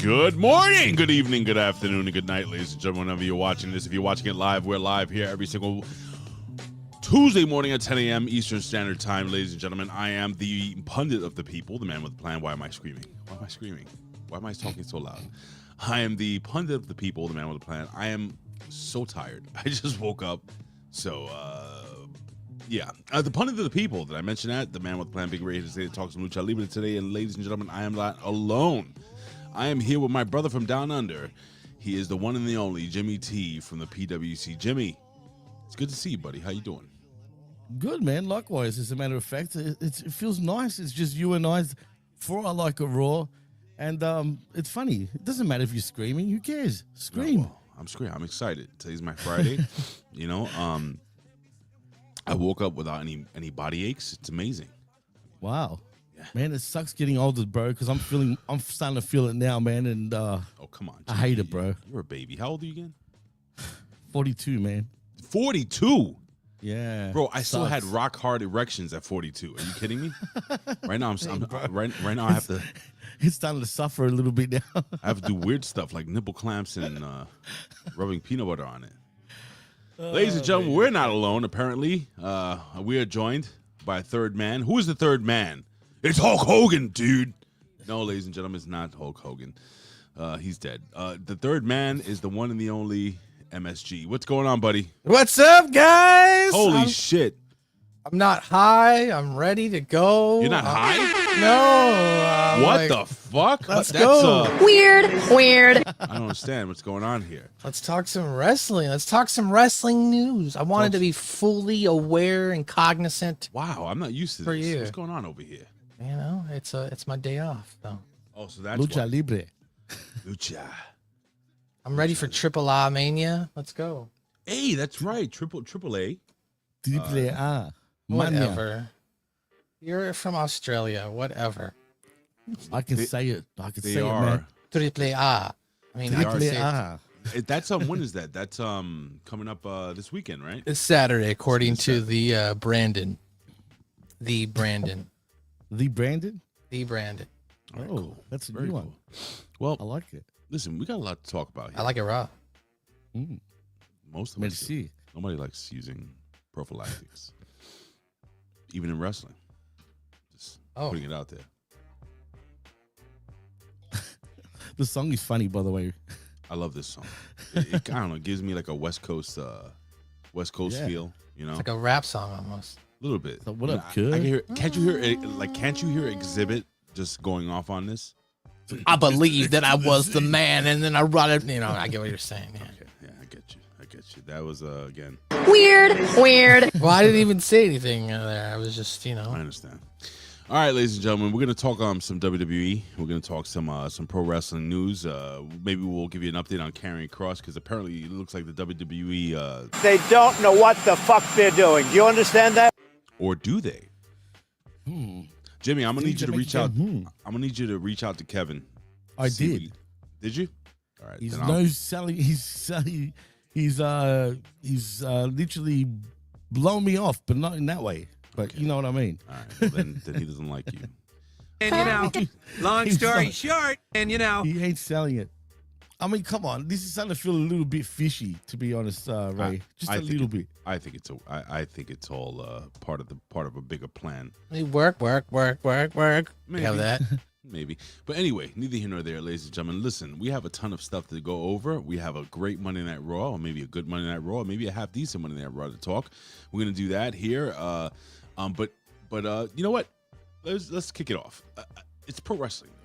Good morning, good evening, good afternoon, and good night, ladies and gentlemen, whenever you're watching this. If you're watching it live, we're live here every single Tuesday morning at 10 a.m. Eastern Standard Time, ladies and gentlemen. I am the pundit of the people, the man with the plan. Why am I screaming? Why am I screaming? Why am I talking so loud? I am the pundit of the people, the man with the plan. I am so tired. I just woke up. So, yeah. The pundit of the people, did I mention that? The man with the plan, Big Ray, today to talk some Lucha Libre today. And ladies and gentlemen, I am not alone. I am here with my brother from down under. He is the one and the only Jimmy T from the PWC. Jimmy, it's good to see you, buddy. How you doing? Good, man. Likewise, as a matter of fact, it feels nice. It's just you and I for I Like a Raw. And it's funny. It doesn't matter if you're screaming. Who cares? Scream. No, well, I'm screaming. I'm excited. Today's my Friday. You know, I woke up without any body aches. It's amazing. Wow. Yeah. Man, it sucks getting older, bro, because I'm starting to feel it now, man. And oh, come on. I hate it, bro. You're a baby. How old are you again? 42, man. 42? Yeah. Bro, I still had rock hard erections at 42. Are you kidding me? Right now, right now I have to. It's starting to suffer a little bit now. I have to do weird stuff like nipple clamps and rubbing peanut butter on it. Ladies and gentlemen, we're not alone, apparently. We are joined by a third man. Who is the third man? It's Hulk Hogan, dude. No, ladies and gentlemen, it's not Hulk Hogan. He's dead. The third man is the one and the only MSG. What's going on, buddy? What's up, guys? Holy shit. I'm not high. I'm ready to go. You're not high? No. What the fuck? Let's go. Weird. I don't understand what's going on here. Let's talk some wrestling. Let's talk some wrestling news. I wanted to be fully aware and cognizant. Wow, I'm not used to For this. you. What's going on over here? You know, it's my day off, though. Oh, so that's Lucha what. Libre. Lucha. I'm ready for Triple A Mania. Let's go. Hey, that's right. Triple A. Triple A. Mania. Whatever. You're from Australia. Whatever. I can say it. I can They say are. it, man. Triple A. I mean, I can Triple say it. A. That's when is that? That's coming up this weekend, right? It's Saturday, according to the Brandon. The Brandon. The Brandon? The Brandon. All right, Oh, cool. that's a Very new cool. one. Well, I like it. listen, we got a lot to talk about here. I like it raw. Most of us. do. Merci. Nobody likes using prophylactics, even in wrestling. Just putting it out there. The song is funny, by the way. I love this song. It I don't know. It gives me like a West Coast Yeah. feel. You know, It's like a rap song almost. a little bit. So what up, I kid? can hear. Can't you hear it? Like, can't you hear Exhibit just going off on this? I believe that I was the man, and then I brought it. You know, I get what you're saying. Yeah. Okay, yeah, I get you. That was again. Weird. Well, I didn't even say anything there. I was just, you I know. understand. All right, ladies and gentlemen, we're gonna talk some WWE. We're gonna talk some pro wrestling news. Maybe we'll give you an update on Karrion Kross because apparently it looks like the WWE. They don't know what the fuck they're doing. Do you understand that? Or do they? Jimmy, I'm gonna need you to reach out. I'm gonna need you to reach out to Kevin. I See did. Did you? All right. He's then I'll- no selling. He's literally blown me off, but not in that way. But you know what I mean. All right. Well, then he doesn't like you. And you know, long story short, and you know, He ain't selling it. I mean, come on. This is starting to feel a little bit fishy, to be honest, Ray. Just a little bit. I think it's all part of a bigger plan. Work. Maybe. You have that. Maybe. But anyway, neither here nor there, ladies and gentlemen. Listen, we have a ton of stuff to go over. We have a great Monday Night Raw, or maybe a good Monday Night Raw, or maybe a half-decent Monday Night Raw to talk. We're going to do that here. But you know what? Let's kick it off. It's pro wrestling news.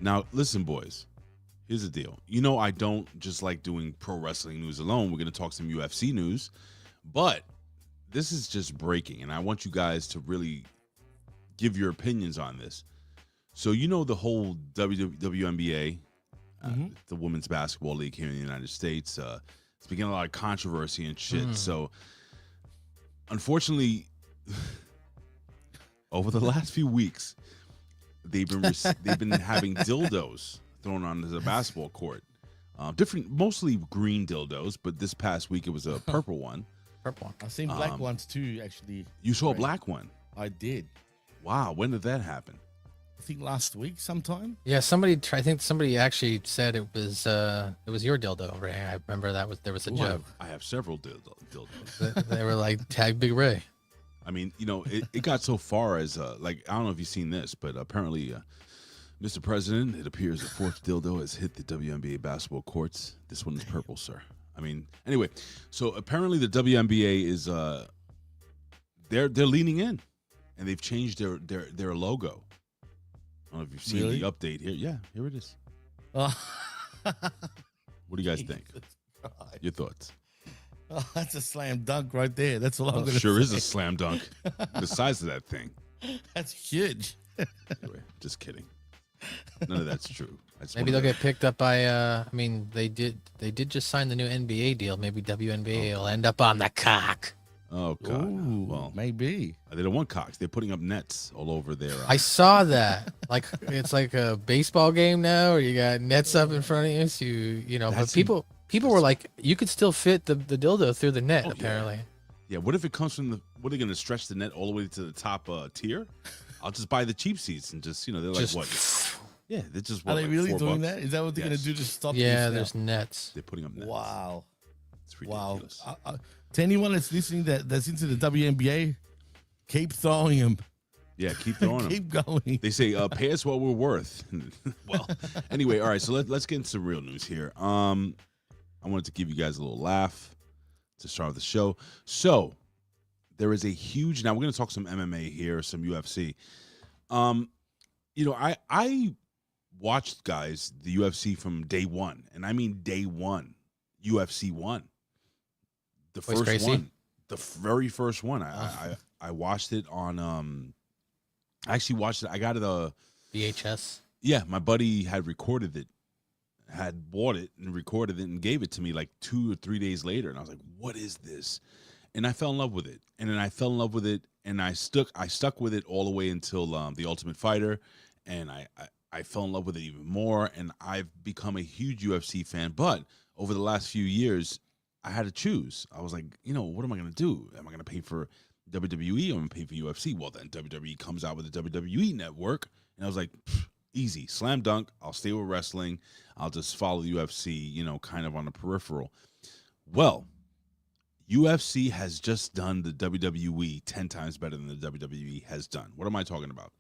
Now, listen, boys. Here's the deal. You know, I don't just like doing pro wrestling news alone. We're going to talk some UFC news. But this is just breaking, and I want you guys to really give your opinions on this. So, you know, the whole WNBA, the Women's Basketball League here in the United States, it's beginning a lot of controversy and shit. So, unfortunately, over the last few weeks, they've been having dildos thrown onto the basketball court. Different, mostly green dildos, but this past week it was a purple one. Purple one. I've seen black ones too, actually. You saw a black one? I did. Wow, when did that happen? I think last week sometime. Yeah, I think somebody actually said it was your dildo, Ray. I remember there was a joke. I have several dildos. They were like, tag Big Ray. I mean, it got so far as like, I don't know if you've seen this, but apparently, Mr. President, it appears the fourth dildo has hit the WNBA basketball courts. This one is purple, sir. I mean, anyway, so apparently the WNBA is they're leaning in, and they've changed their logo. I don't know if you've seen the update here. Yeah, here it is. What do you guys think? Your thoughts? Oh, that's a slam dunk right there. That's all I'm going to say. Sure is a slam dunk. The size of that thing. That's huge. Anyway, just kidding. None of that's true. Maybe they'll get picked up by. I mean, they did just sign the new NBA deal. Maybe WNBA will end up on the cock. Oh God! Ooh, well, maybe they don't want cocks. They're putting up nets all over there. I saw that. Like it's like a baseball game now, where you got nets up in front of you. So but people were like, you could still fit the dildo through the net. Apparently. Yeah. What if it comes from what are they going to stretch the net all the way to the top tier? I'll just buy the cheap seats and just they're like what? Yeah, they're just. Are they really doing $4? that? Is that what they're going to do to stop? Yeah, this there's nets. They're putting up nets. Wow. It's ridiculous. Wow. To anyone that's listening that's into the WNBA, keep throwing them. Yeah, keep throwing them. Keep going. They say, pay us what we're worth. Well, anyway, all right, so let's get into some real news here. I wanted to give you guys a little laugh to start the show. So, there is a huge, now we're going to talk some MMA here, some UFC. I watched, guys, the UFC from day one, and I mean day one, UFC 1. The first Gracie? one, the very first one. I watched it on. I actually watched it. I got it VHS. Yeah, my buddy had recorded it, had bought it and recorded it and gave it to me like 2 or 3 days later, and I was like, "What is this?" And I fell in love with it, and then I fell in love with it, and I stuck with it all the way until the Ultimate Fighter, and I fell in love with it even more, and I've become a huge UFC fan. But over the last few years, I had to choose. I was like, what am I going to do? Am I going to pay for WWE or am I going to pay for UFC? Well, then WWE comes out with the WWE network. And I was like, easy, slam dunk. I'll stay with wrestling. I'll just follow UFC, kind of on the peripheral. Well, UFC has just done the WWE 10 times better than the WWE has done. What am I talking about?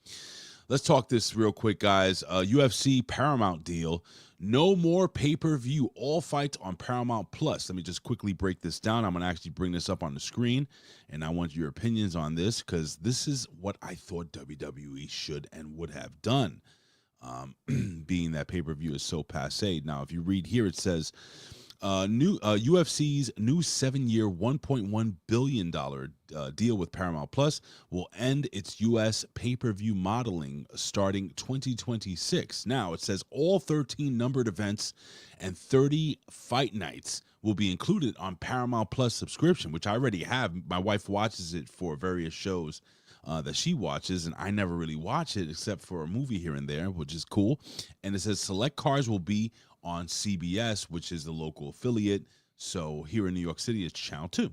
Let's talk this real quick, guys. UFC Paramount deal. No more pay-per-view. All fights on Paramount Plus. Let me just quickly break this down. I'm going to actually bring this up on the screen, and I want your opinions on this because this is what I thought WWE should and would have done, being that pay-per-view is so passé. Now, if you read here, it says UFC's new 7-year, $1.1 billion deal with Paramount Plus will end its U.S. pay-per-view modeling starting 2026. Now, it says all 13 numbered events and 30 fight nights will be included on Paramount Plus subscription, which I already have. My wife watches it for various shows that she watches, and I never really watch it except for a movie here and there, which is cool. And it says select cards will be on CBS, which is the local affiliate. So here in New York City, it's Channel 2.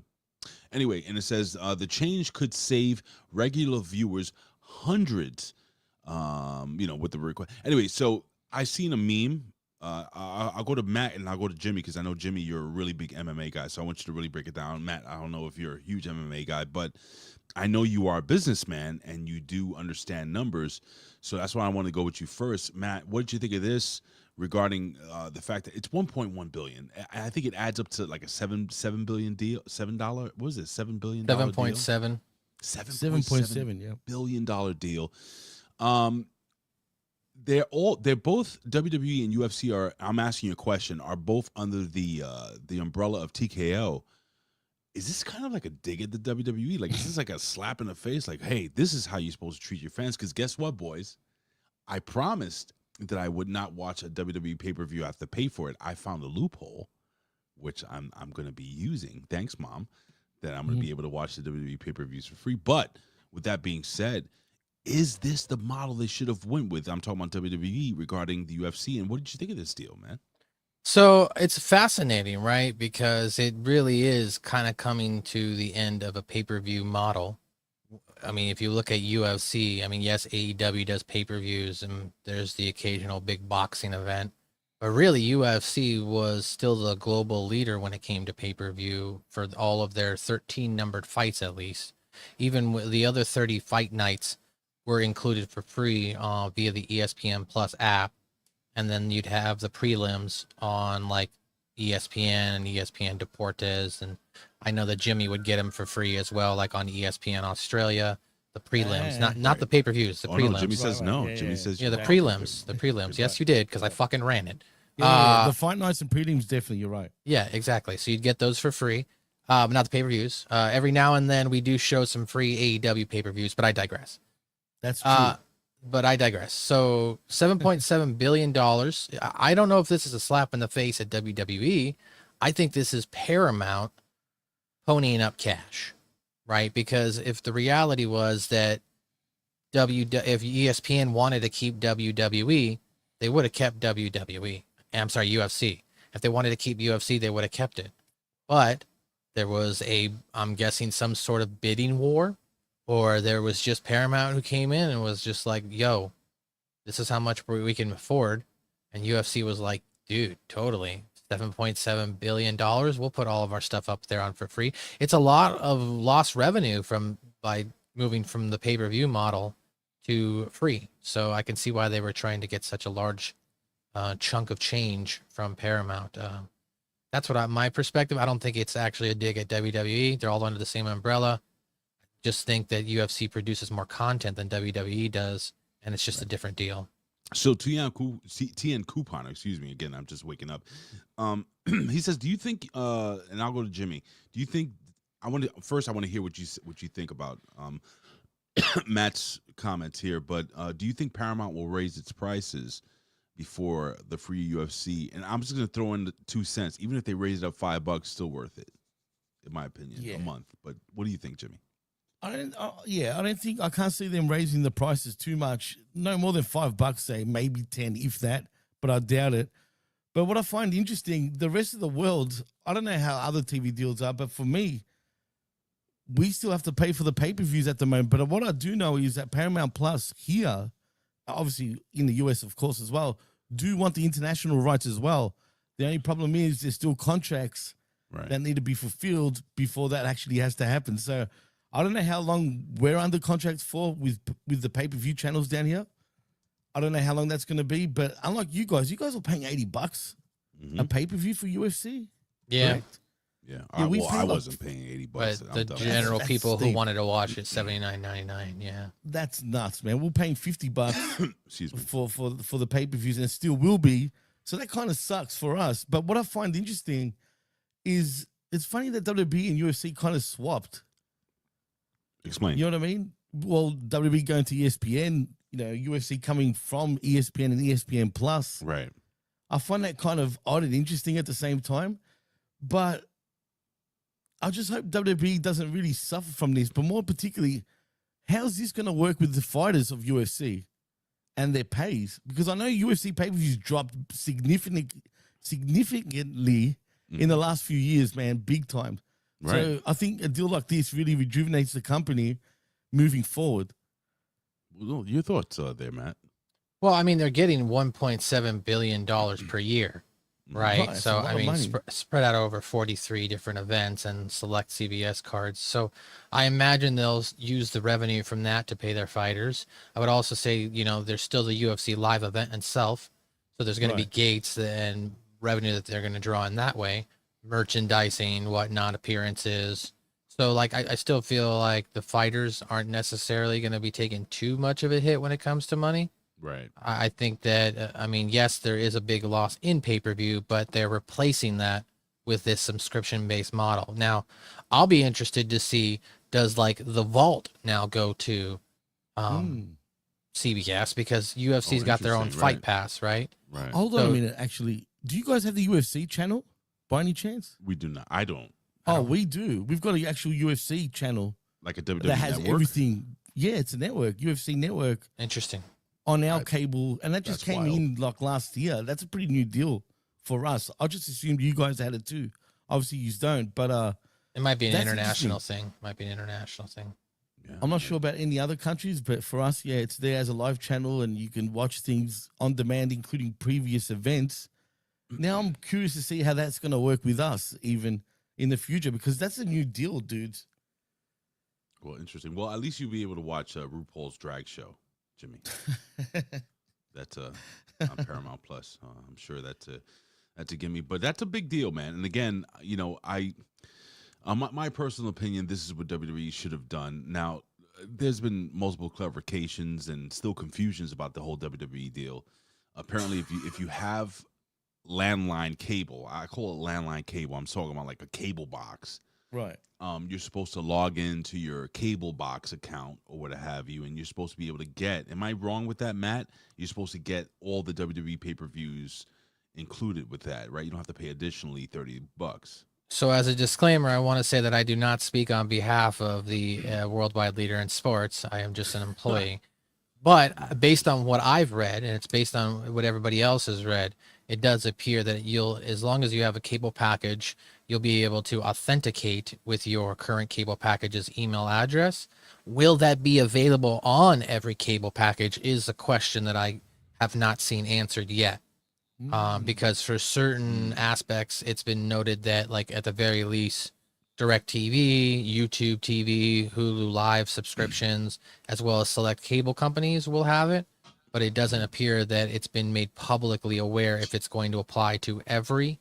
Anyway, and it says the change could save regular viewers hundreds, with the request. Anyway, so I seen a meme. I'll go to Matt and I'll go to Jimmy because I know, Jimmy, you're a really big MMA guy. So I want you to really break it down. Matt, I don't know if you're a huge MMA guy, but I know you are a businessman and you do understand numbers. So that's why I want to go with you first. Matt, what did you think of this regarding the fact that it's $1.1 billion? I think it adds up to like a $7 billion deal. $7. What was it? $7 billion. 7.7. $7.7 yeah. billion deal. They're both WWE and UFC are. I'm asking you a question. Are both under the umbrella of TKO? Is this kind of like a dig at the WWE? Like, is this like a slap in the face? Like, hey, this is how you're supposed to treat your fans? Because guess what, boys? I promised that I would not watch a WWE pay-per-view. I have to pay for it. I found a loophole, which I'm going to be using. Thanks, Mom. That I'm going to be able to watch the WWE pay-per-views for free. But with that being said, Is this the model they should have went with? I'm talking about WWE regarding the UFC. And what did you think of this deal, man? So it's fascinating, right? Because it really is kind of coming to the end of a pay-per-view model. I mean, if you look at UFC, I mean, yes, AEW does pay-per-views and there's the occasional big boxing event, but really UFC was still the global leader when it came to pay-per-view for all of their 13 numbered fights, at least. Even with the other 30 fight nights were included for free via the ESPN Plus app. And then you'd have the prelims on like ESPN and ESPN Deportes. And I know that Jimmy would get them for free as well, like on ESPN Australia. The prelims, not the pay-per-views, the prelims. No, Jimmy says no. Yeah, Jimmy yeah. says Yeah, the prelims. The prelims. Yes, you did, because I fucking ran it. Yeah, the fight nights and prelims, definitely, you're right. Yeah, exactly. So you'd get those for free, but not the pay-per-views. Every now and then we do show some free AEW pay-per-views, but I digress. That's true. But I digress. So $7.7 billion. I don't know if this is a slap in the face at WWE. I think this is Paramount ponying up cash, right? Because if the reality was that if ESPN wanted to keep WWE, they would have kept WWE. I'm sorry, UFC. If they wanted to keep UFC, they would have kept it. But there was I'm guessing some sort of bidding war. Or there was just Paramount who came in and was just like, yo, this is how much we can afford. And UFC was like, dude, totally. $7.7 billion. We'll put all of our stuff up there on for free. It's a lot of lost revenue by moving from the pay-per-view model to free. So I can see why they were trying to get such a large chunk of change from Paramount. That's my perspective. I don't think it's actually a dig at WWE. They're all under the same umbrella. Just think that UFC produces more content than WWE does, and it's just a different deal. So TN Coupon, excuse me, again, I'm just waking up. He says, do you think, and I'll go to Jimmy, do you think, I want to hear what you think about Matt's comments here, but do you think Paramount will raise its prices before the free UFC? And I'm just going to throw in the 2 cents. Even if they raise it up $5, still worth it, in my opinion, a month. But what do you think, Jimmy? I can't see them raising the prices too much. No more than $5, say maybe 10, if that, but I doubt it. But what I find interesting, the rest of the world, I don't know how other TV deals are, but for me, we still have to pay for the pay-per-views at the moment. But what I do know is that Paramount Plus here, obviously in the US, of course, as well, do want the international rights as well. The only problem is there's still contracts that need to be fulfilled before that actually has to happen. So I don't know how long we're under contracts for with the pay-per-view channels down here. I don't know how long that's going to be, but unlike you guys are paying $80 a pay-per-view for UFC. Yeah. Correct? Yeah. I wasn't paying $80. But the general people who wanted to watch it, $79.99. Yeah. That's nuts, man. We're paying $50 Excuse me. for the pay-per-views, and it still will be. So that kind of sucks for us. But what I find interesting is it's funny that WWE and UFC kind of swapped. Explain. You know what I mean? Well, WWE going to ESPN, UFC coming from ESPN and ESPN Plus. Right. I find that kind of odd and interesting at the same time. But I just hope WWE doesn't really suffer from this. But more particularly, how's this going to work with the fighters of UFC and their pays? Because I know UFC pay-per-views dropped significantly in the last few years, man, big time. Right. So I think a deal like this really rejuvenates the company moving forward. Well, your thoughts there, Matt? Well, I mean, they're getting $1.7 billion per year, right? Right, So, that's a I lot mean, of money. spread out over 43 different events and select CBS cards. So I imagine they'll use the revenue from that to pay their fighters. I would also say, there's still the UFC live event itself. So there's going to be gates and revenue that they're going to draw in that way. Merchandising, whatnot, appearances. So I still feel like the fighters aren't necessarily going to be taking too much of a hit when it comes to money. Right. I think that, yes, there is a big loss in pay-per-view, but they're replacing that with this subscription-based model. Now, I'll be interested to see, does the Vault now go to CBS, because UFC's got their own Fight Pass, right? Right. Hold on a minute, actually. Do you guys have the UFC channel by any chance? We do not. I don't. Oh, we do. We've got an actual UFC channel Like a WWE that has network? everything. Yeah, it's a network, UFC network Interesting. on our cable, and that just that's came wild. in like last year. That's a pretty new deal for us. I just assumed you guys had it too. Obviously, you don't, but It might be an That's international interesting. thing. Might be an international thing. Yeah, I'm not sure about any other countries, but for us, yeah, it's there as a live channel, and you can watch things on demand, including previous events. Now I'm curious to see how that's going to work with us, even in the future, because that's a new deal, dudes. Well, interesting. Well, at least you'll be able to watch RuPaul's drag show, Jimmy. That's on Paramount Plus. I'm sure that's a gimme, but that's a big deal, man. And again, you know, my personal opinion, this is what WWE should have done. Now, there's been multiple clarifications and still confusions about the whole WWE deal. Apparently, if you have landline cable, I call it landline cable. I'm talking about like a cable box. Right. You're supposed to log into your cable box account or what have you, and you're supposed to be able to get. Am I wrong with that, Matt? You're supposed to get all the WWE pay-per-views included with that, right? You don't have to pay additionally $30. So, as a disclaimer, I want to say that I do not speak on behalf of the worldwide leader in sports. I am just an employee. But based on what I've read, and it's based on what everybody else has read, it does appear that as long as you have a cable package, you'll be able to authenticate with your current cable package's email address. Will that be available on every cable package is a question that I have not seen answered yet. Because for certain aspects, it's been noted that, like, at the very least, DirecTV, YouTube TV, Hulu Live subscriptions, as well as select cable companies will have it, but it doesn't appear that it's been made publicly aware if it's going to apply to every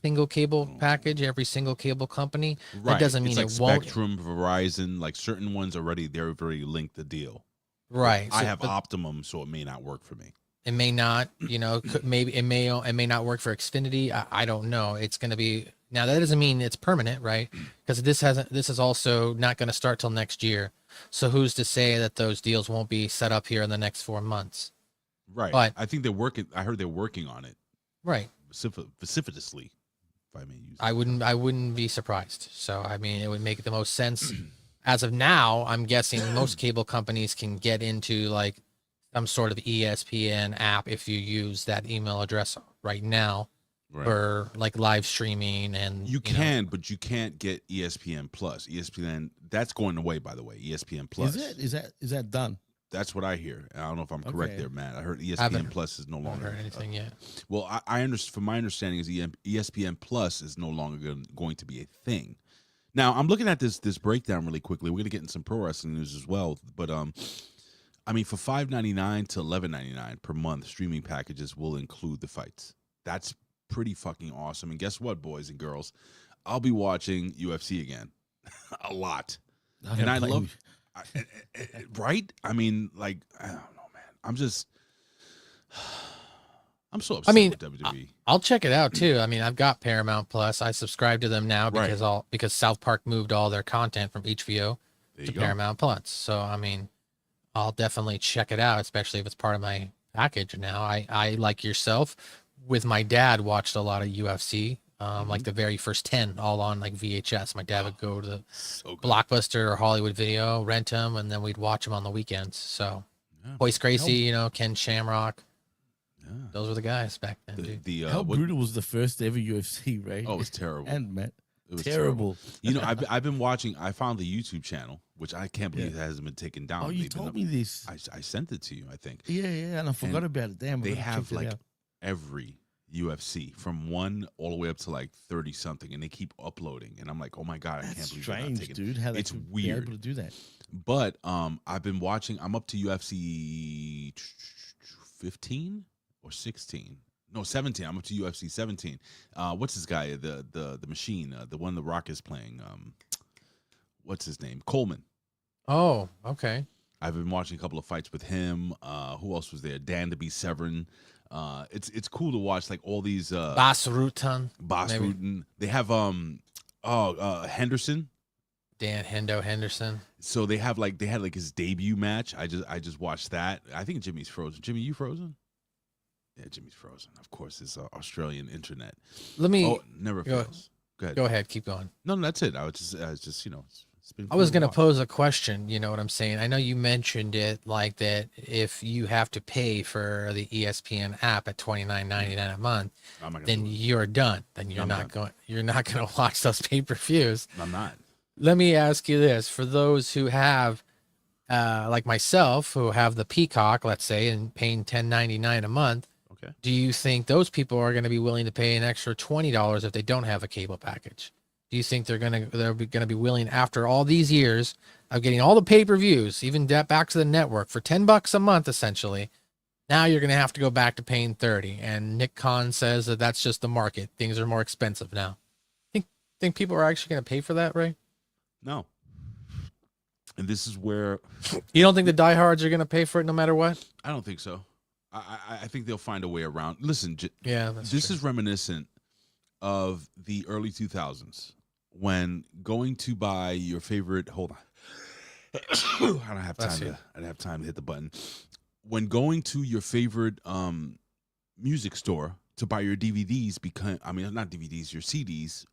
single cable package, every single cable company. Right. That doesn't mean it's it like won't. Spectrum, Verizon, like certain ones already, they've already linked the deal. Right. I So- have but Optimum, so it may not work for me. It may not, maybe it may not work for Xfinity. I don't know. It's going to be now. That doesn't mean it's permanent, right? Because this is also not going to start till next year. So who's to say that those deals won't be set up here in the next 4 months? Right. But- I think they're working. I heard they're working on it Right. vociferously, if I may use. I wouldn't be surprised. So I mean, it would make the most sense. As of now, I'm guessing most cable companies can get into like some sort of ESPN app if you use that email address right now Right. for like live streaming and You can, but you can't get ESPN Plus. ESPN, that's going away, by the way. ESPN Plus. Is that done? That's what I hear. I don't know if I'm correct Okay. there, Matt. I heard ESPN Haven't- Plus is no I haven't longer. heard anything yet. Well, I understand. From my understanding, is ESPN Plus is no longer going to be a thing. Now, I'm looking at this breakdown really quickly. We're gonna get in some pro wrestling news as well, but I mean, for $5.99 to $11.99 per month, streaming packages will include the fights. That's pretty fucking awesome. And guess what, boys and girls? I'll be watching UFC again a lot, and I love. Right? I mean, like, I don't know, man. I'm so upset mean, with WWE. I'll check it out too. I mean, I've got Paramount Plus. I subscribe to them now Right. because South Park moved all their content from HBO There to you go. Paramount Plus. So I mean, I'll definitely check it out, especially if it's part of my package now. I like yourself, with my dad, watched a lot of UFC, like the very first 10, all on like VHS. My dad would go to the So good. Blockbuster or Hollywood Video, rent them, and then we'd watch them on the weekends. So, Yeah. Hoist Gracie, Ken Shamrock, Yeah. those were the guys back then, dude. How brutal was the first ever UFC, right? Oh, it was terrible. And Matt, It was terrible. You know, I've been watching. I found the YouTube channel, which I can't believe hasn't been taken down. Oh, you They've been told up- me this. I sent it to you, I think. Yeah, and I forgot about it. Damn, I They gotta have check it like out. every UFC from 1 all the way up to like 30 something, and they keep uploading. And I'm like, oh my god, I That's can't believe they're not strange, taking. dude. How they It's could weird. be able to do that. But I've been watching. I'm up to UFC 15 or 16. No, 17. I'm up to UFC 17. What's this guy? The machine, the one The Rock is playing. What's his name? Coleman. Oh, okay. I've been watching a couple of fights with him. Who else was there? Dan to be Severn. It's cool to watch like all these Bas Rutan, Boss maybe. Rutan. They have Henderson. Dan Henderson. So they had like his debut match. I just watched that. I think Jimmy's frozen. Jimmy, you frozen? Yeah, Jimmy's frozen. Of course, it's Australian internet. Let me Oh, never go- fails. Go ahead. go ahead. Keep going. No, that's it. I was just I was going to pose a question. You know what I'm saying? I know you mentioned it like that. If you have to pay for the ESPN app at $29.99 a month, then you're done. Then you're not going. You're not going to watch those pay-per-views. I'm not. Let me ask you this: for those who have, like myself, who have the Peacock, let's say, and paying $10.99 a month, okay, do you think those people are going to be willing to pay an extra $20 if they don't have a cable package? Do you think they're gonna be willing, after all these years of getting all the pay-per-views, even back to the network for $10 a month, essentially? Now you're gonna have to go back to paying $30. And Nick Khan says that that's just the market. Things are more expensive now. Think people are actually gonna pay for that, Ray? No. And this is where you don't think the diehards are gonna pay for it no matter what? I don't think so. I think they'll find a way around. Listen, this is reminiscent of the early 2000s. When going to buy your favorite, hold on, I don't have time to hit the button. When going to your favorite music store to buy your DVDs, not DVDs, your CDs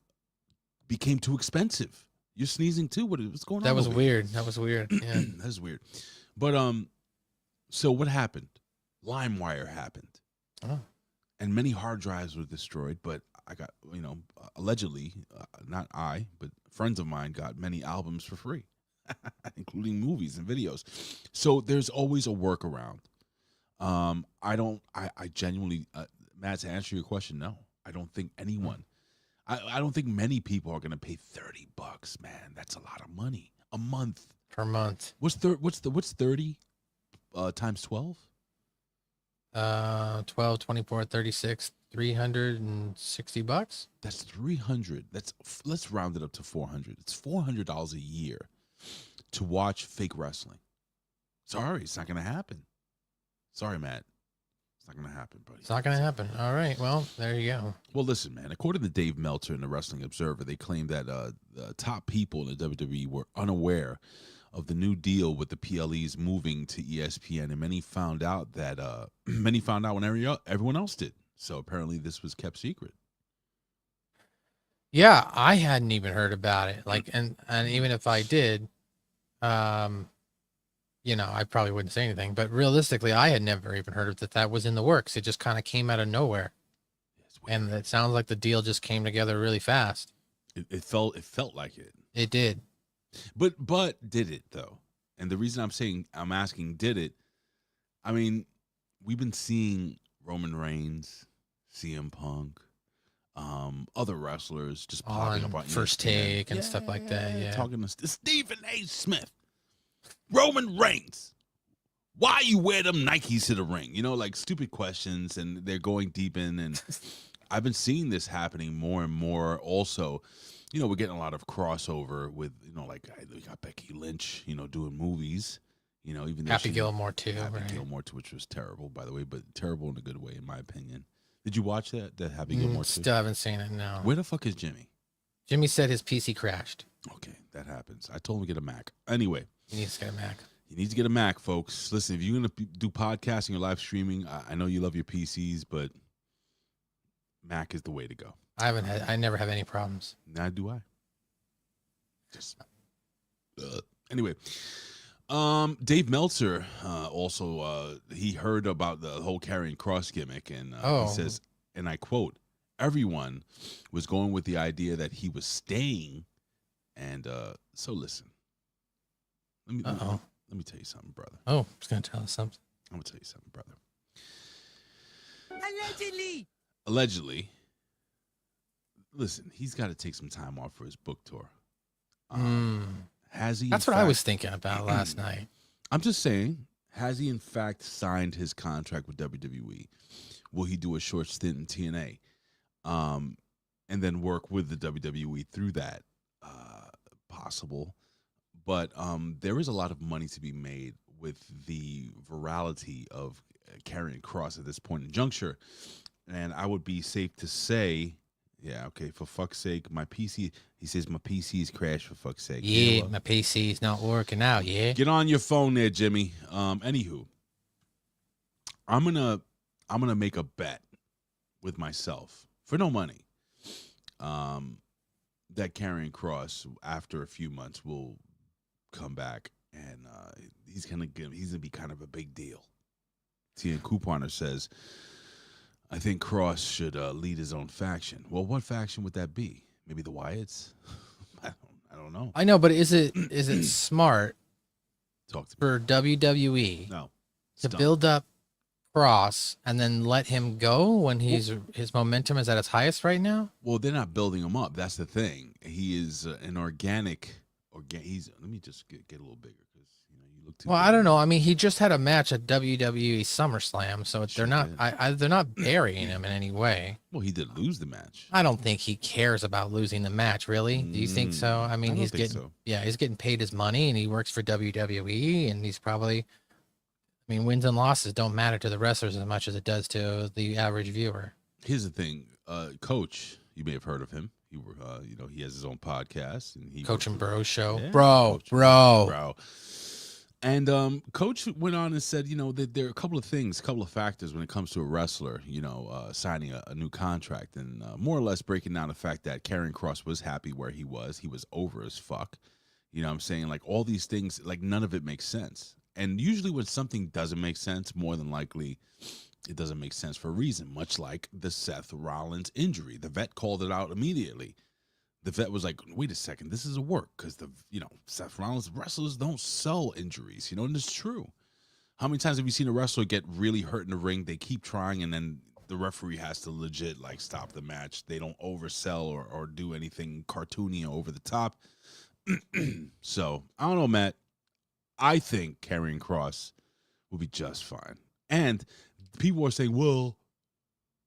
became too expensive. You're sneezing too. What's going on? That was weird. That was weird. Yeah, that's weird. But so what happened? LimeWire happened, and many hard drives were destroyed. But I got, allegedly, not I, but friends of mine got many albums for free, including movies and videos. So there's always a workaround. I genuinely, Matt, to answer your question, no, I don't think anyone, I don't think many people are going to pay $30, man. That's a lot of money a month. Per month. What's 30 times 12? 12, 24, 36, $360. That's 300. Let's round it up to 400. It's $400 a year to watch fake wrestling. Sorry, it's not going to happen. Sorry, Matt. It's not going to happen, buddy. It's not going to happen. All right. Well, there you go. Well, listen, man. According to Dave Meltzer in the Wrestling Observer, they claim that the top people in the WWE were unaware of the new deal with the PLEs moving to ESPN, and many found out when everyone else did. So apparently this was kept secret. Yeah, I hadn't even heard about it. And even if I did, I probably wouldn't say anything. But realistically, I had never even heard of that was in the works. It just kind of came out of nowhere, and it sounds like the deal just came together really fast. It felt like it. It did. But did it though? And the reason I'm asking, did it? I mean, we've been seeing Roman Reigns, CM Punk, other wrestlers just popping up on First Take and stuff like that. Yeah, talking to Stephen A. Smith, Roman Reigns. Why you wear them Nikes to the ring? Like stupid questions, and they're going deep in. And I've been seeing this happening more and more. Also, we're getting a lot of crossover with, like we got Becky Lynch, doing movies, even though Happy Gilmore too, Gilmore too, which was terrible, by the way, but terrible in a good way, in my opinion. Did you watch that Happy Gilmore too? Still haven't seen it, no. Where the fuck is Jimmy? Jimmy said his PC crashed. Okay, that happens. I told him to get a Mac. Anyway. He needs to get a Mac. He needs to get a Mac, folks. Listen, if you're going to do podcasting or live streaming, I know you love your PCs, but Mac is the way to go. I never have any problems. Neither do I. Anyway, Dave Meltzer also he heard about the whole Karrion Kross gimmick, and he says, and I quote, everyone was going with the idea that he was staying, and so listen, let me tell you something, brother. Oh, he's gonna tell us something. I'm gonna tell you something, brother. Allegedly, listen, he's got to take some time off for his book tour. Has he? That's what I was thinking about last night. I'm just saying, has he in fact signed his contract with WWE? Will he do a short stint in TNA, and then work with the WWE through that? Possible, but there is a lot of money to be made with the virality of Karrion Kross at this point in juncture, and I would be safe to say. Yeah, okay, for fuck's sake, my PC, he says my PC's crashed, for fuck's sake. Yeah, my PC's not working out, yeah. Get on your phone there, Jimmy. Anywho, I'm gonna make a bet with myself for no money. that Karrion Kross, after a few months, will come back, and he's gonna be kind of a big deal. TN Couponer says, I think Cross should lead his own faction. Well, what faction would that be? Maybe the Wyatts? I don't know. I know, but is it smart Talk to me. for WWE No. to build up Cross and then let him go when his momentum is at its highest right now? Well, they're not building him up. That's the thing. He is an organic. He's. Let me just get a little bigger because you look too. Well, big. I don't know. I mean, he just had a match at WWE SummerSlam, so they're not. They're not burying him in any way. Well, he did lose the match. I don't think he cares about losing the match. Really? Do you think so? I mean, he's getting he's getting paid his money, and he works for WWE, and he's probably. I mean, wins and losses don't matter to the wrestlers as much as it does to the average viewer. Here's the thing, Coach. You may have heard of him. He has his own podcast, and Coach and Bro show, Yeah, bro. And Coach went on and said, that there are a couple of factors when it comes to a wrestler, signing a new contract, and more or less breaking down the fact that Karrion Kross was happy where he was over as fuck. You know what I'm saying? Like all these things, like none of it makes sense. And usually when something doesn't make sense, more than likely it doesn't make sense for a reason, much like the Seth Rollins injury. The vet called it out immediately. The vet was like, wait a second, this is a work because Seth Rollins wrestlers don't sell injuries, and it's true. How many times have you seen a wrestler get really hurt in the ring? They keep trying and then the referee has to legit stop the match. They don't oversell or do anything cartoony or over the top. So I don't know, Matt. I think Karrion Kross will be just fine. And people are saying, well,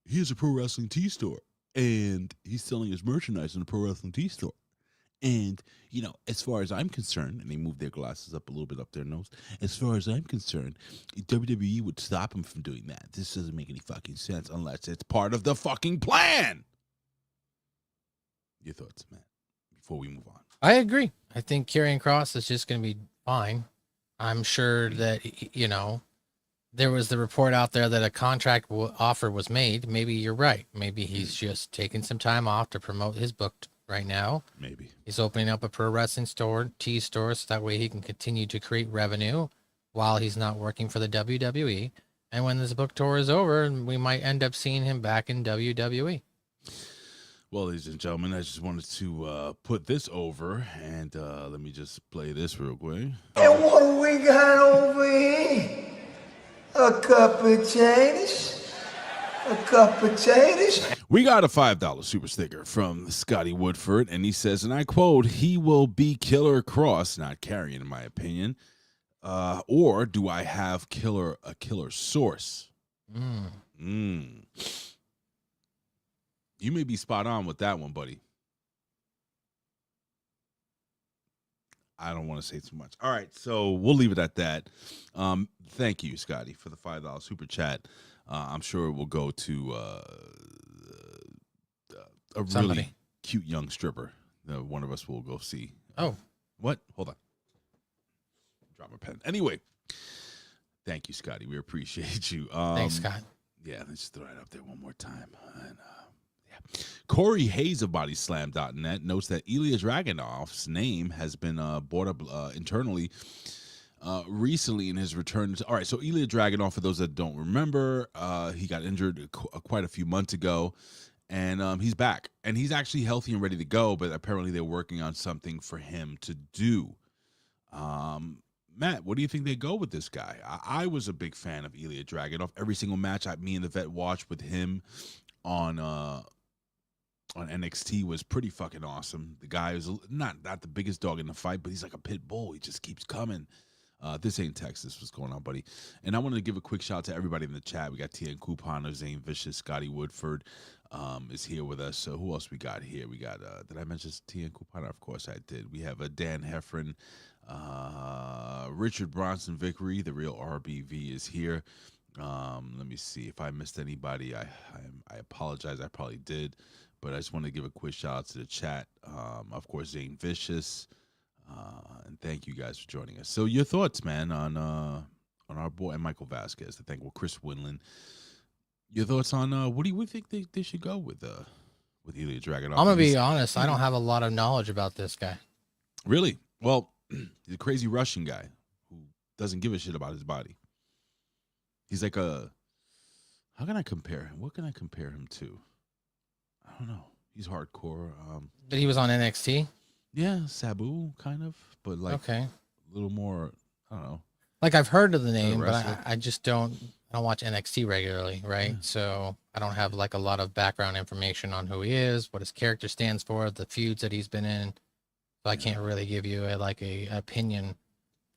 he has a pro wrestling tee store and he's selling his merchandise in a pro wrestling tee store. And, as far as I'm concerned, and they moved their glasses up a little bit up their nose, as far as I'm concerned, WWE would stop him from doing that. This doesn't make any fucking sense unless it's part of the fucking plan. Your thoughts, Matt, before we move on. I agree. I think Karrion Kross is just going to be fine. I'm sure that, there was the report out there that a contract offer was made. Maybe you're right. Maybe he's just taking some time off to promote his book right now. Maybe. He's opening up a pro wrestling store, tee store, so that way he can continue to create revenue while he's not working for the WWE. And when this book tour is over, we might end up seeing him back in WWE. Well, ladies and gentlemen, I just wanted to put this over, and let me just play this real quick. And what do we got over here? A cup of potatoes? A cup of potatoes? We got a $5 super sticker from Scotty Woodford, and he says, and I quote, he will be Killer Kross, not Karrion, in my opinion. Or do I have a killer source? You may be spot on with that one, buddy. I don't want to say too much. All right, so we'll leave it at that. Thank you, Scotty, for the $5 super chat. I'm sure it will go to a really cute young stripper that one of us will go see. Oh. What? Hold on. Drop my pen. Anyway, thank you, Scotty. We appreciate you. Thanks, Scott. Yeah, let's throw it up there one more time. And, Corey Hayes of BodySlam.net notes that Ilya Dragunov's name has been brought up internally recently in his return. All right, so Ilya Dragunov, for those that don't remember, he got injured quite a few months ago, and he's back. And he's actually healthy and ready to go, but apparently they're working on something for him to do. Matt, what do you think they go with this guy? I was a big fan of Ilya Dragunov. Every single match me and the vet watched with him on NXT was pretty fucking awesome. The guy is not the biggest dog in the fight, but he's like a pit bull. He just keeps coming. This ain't Texas. What's going on, buddy? And I wanted to give a quick shout out to everybody in the chat. We got TN Couponer, Zayn Vicious, Scotty Woodford is here with us. So who else we got here? We got, did I mention TN Couponer? Of course I did. We have Dan Heffron, Richard Bronson Vickery, the real RBV is here. Let me see if I missed anybody. I apologize. I probably did. But I just want to give a quick shout out to the chat. Of course, Zayn Vicious. And thank you guys for joining us. So your thoughts, man, on our boy and Michael Vasquez. I think Chris Winland. Your thoughts on what do you think they should go with with Ilya Dragunov. I'm gonna be honest. I don't have a lot of knowledge about this guy. Really? Well, he's a crazy Russian guy who doesn't give a shit about his body. He's like a. How can I compare him? What can I compare him to? I don't know. He's hardcore. But he was on NXT. Yeah, Sabu kind of, but like Okay. a little more. I don't know. Like I've heard of the name, but wrestler. I just don't. I don't watch NXT regularly, right? Yeah. So I don't have like a lot of background information on who he is, what his character stands for, the feuds that he's been in. So I can't really give you a opinion,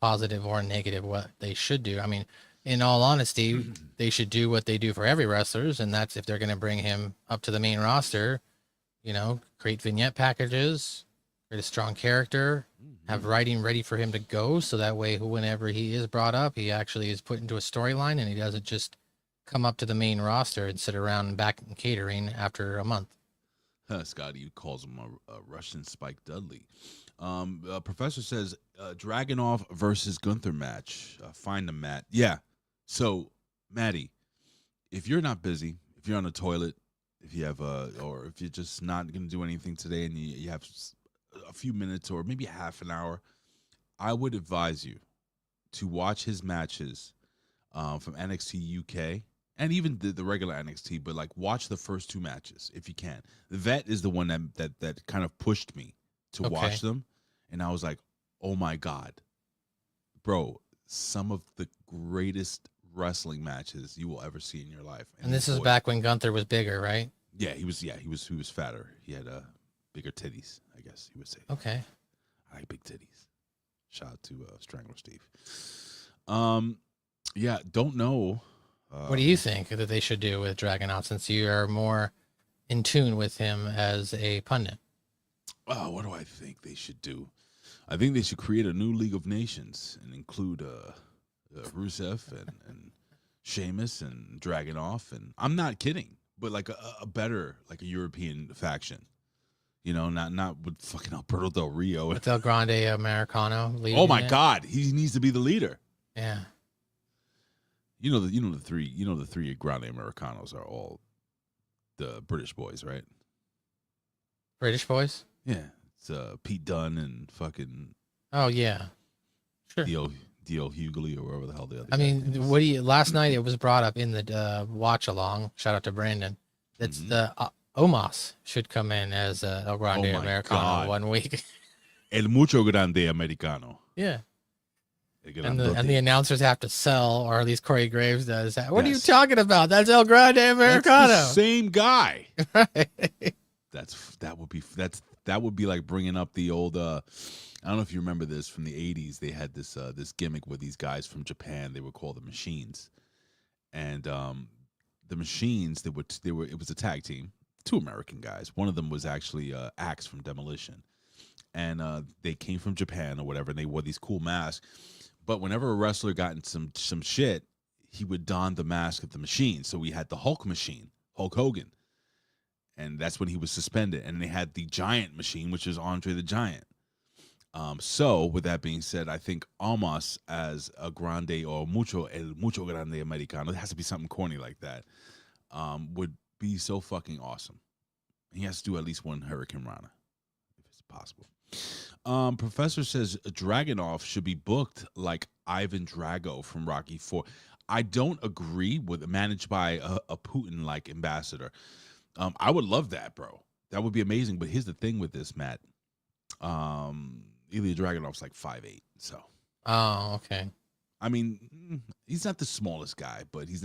positive or negative, what they should do. I mean, in all honesty, they should do what they do for every wrestlers, and that's if they're going to bring him up to the main roster, create vignette packages, create a strong character, have writing ready for him to go, so that way whenever he is brought up, he actually is put into a storyline, and he doesn't just come up to the main roster and sit around back in catering after a month. Scotty calls him a Russian Spike Dudley. Professor says Dragunov versus Gunther match. Find the mat. Yeah. So, Maddie, if you're not busy, if you're on the toilet, if you have or if you're just not going to do anything today and you have a few minutes or maybe half an hour, I would advise you to watch his matches from NXT UK and even the regular NXT, but like watch the first two matches if you can. The Vet is the one that kind of pushed me to watch them, and I was like, oh my God, bro, some of the greatest wrestling matches you will ever see in your life. And this is back when Gunther was bigger, right? Yeah, he was fatter. He had bigger titties, I guess you would say. Okay. I like big titties. Shout out to Strangler Steve. Yeah, don't know. What do you think that they should do with Dragunov, since you are more in tune with him as a pundit? Oh, what do I think they should do? I think they should create a new League of Nations and include Rusev and Sheamus and Dragunov, and I'm not kidding, but like a better, like a European faction. Not with fucking Alberto Del Rio. With El Grande Americano leading Oh my it? God, he needs to be the leader. Yeah. The three Grande Americanos are all the British boys, right? British boys? Yeah, it's Pete Dunne and fucking Oh yeah. Sure. D.L. Hughley or wherever the hell the other. I mean, last night it was brought up in the watch along. Shout out to Brandon. That's the Omos should come in as El Grande Americano God. 1 week. El Mucho Grande Americano. Yeah. El And Grandote. the announcers have to sell, or at least Corey Graves does. What are you Yes. talking about? That's El Grande That's Americano. the same guy. Right. That would be like bringing up the old. I don't know if you remember this from the '80s. They had this gimmick with these guys from Japan. They were called the Machines, and the Machines they were. It was a tag team, two American guys. One of them was actually Axe from Demolition, and they came from Japan or whatever. And they wore these cool masks. But whenever a wrestler got in some shit, he would don the mask of the Machine. So we had the Hulk Machine, Hulk Hogan. And that's when he was suspended. And they had the Giant Machine, which is Andre the Giant. So with that being said, I think Omos as a Grande or El Mucho Grande Americano, it has to be something corny like that, would be so fucking awesome. He has to do at least one Hurricane Rana, if it's possible. Professor says Dragunov should be booked like Ivan Drago from Rocky IV. I don't agree with managed by a Putin-like ambassador. I would love that, bro. That would be amazing. But here's the thing with this, Matt. Ilya Dragunov's like 5'8", so. Oh, okay. I mean, he's not the smallest guy, but he's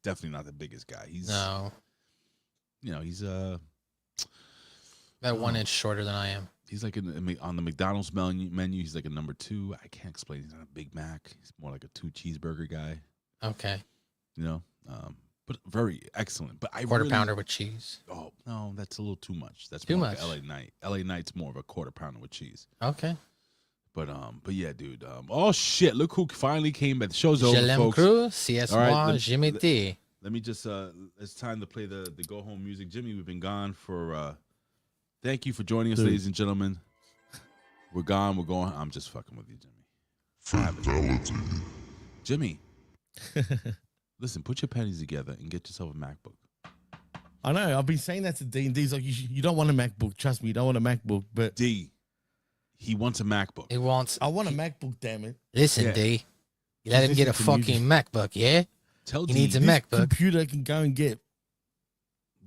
definitely not the biggest guy. He's he's about 1 inch shorter than I am. He's like on the McDonald's menu. He's like a number 2. I can't explain. He's not a Big Mac. He's more like a 2 cheeseburger guy. Okay. But very excellent. But Quarter pounder with cheese. Oh no, that's a little too much. That's Too more much. like LA Knight. LA Knight's more of a quarter pounder with cheese. Okay. But yeah, dude. Oh shit! Look who finally came back. The show's over, Je l'aime folks. cru, si es All right, moi, je m'étais. Let me just. It's time to play the go home music. Jimmy, we've been gone for. Thank you for joining us, ladies and gentlemen. We're gone. We're going. I'm just fucking with you, Jimmy. Fatality. Jimmy. Listen, put your pennies together and get yourself a MacBook. I know. I've been saying that to D, and D's like, you don't want a MacBook. Trust me, you don't want a MacBook. But D, he wants a MacBook. He wants. I want a MacBook. Damn it! Listen, Yeah. D. You let him get a Listen to me. fucking MacBook, yeah? Tell He D. needs a This MacBook. computer can go and get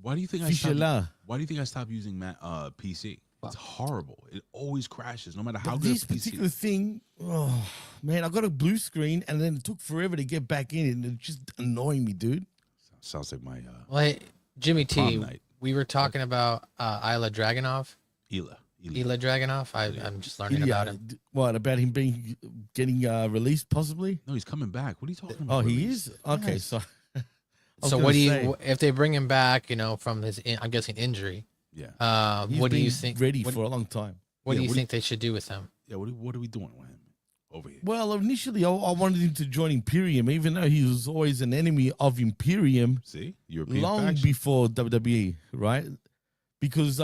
Why do you think I Fischler. Why do you think I stopped using PC? It's horrible. It always crashes, no matter how But good this a PC. particular thing, oh man, I got a blue screen, and then it took forever to get back in it, and it just annoying me, dude. Sounds like my Well, hey, Jimmy T, Prom night. we were talking about Ilya Dragunov. Ela. Ilya Dragunov. I'm just learning about him. What about him getting released possibly? No, he's coming back. What are you talking about? Oh, he release? is. Okay, Yes. so. I was So gonna what do you, say, if they bring him back, from his, I'm guessing injury, Yeah. he's what do you been think? Ready what, for a long time. what Yeah, do you what do think they should do with him? Yeah. What are we doing with him over here? Well, initially, I wanted him to join Imperium, even though he was always an enemy of Imperium See, European long faction. before WWE, right? Because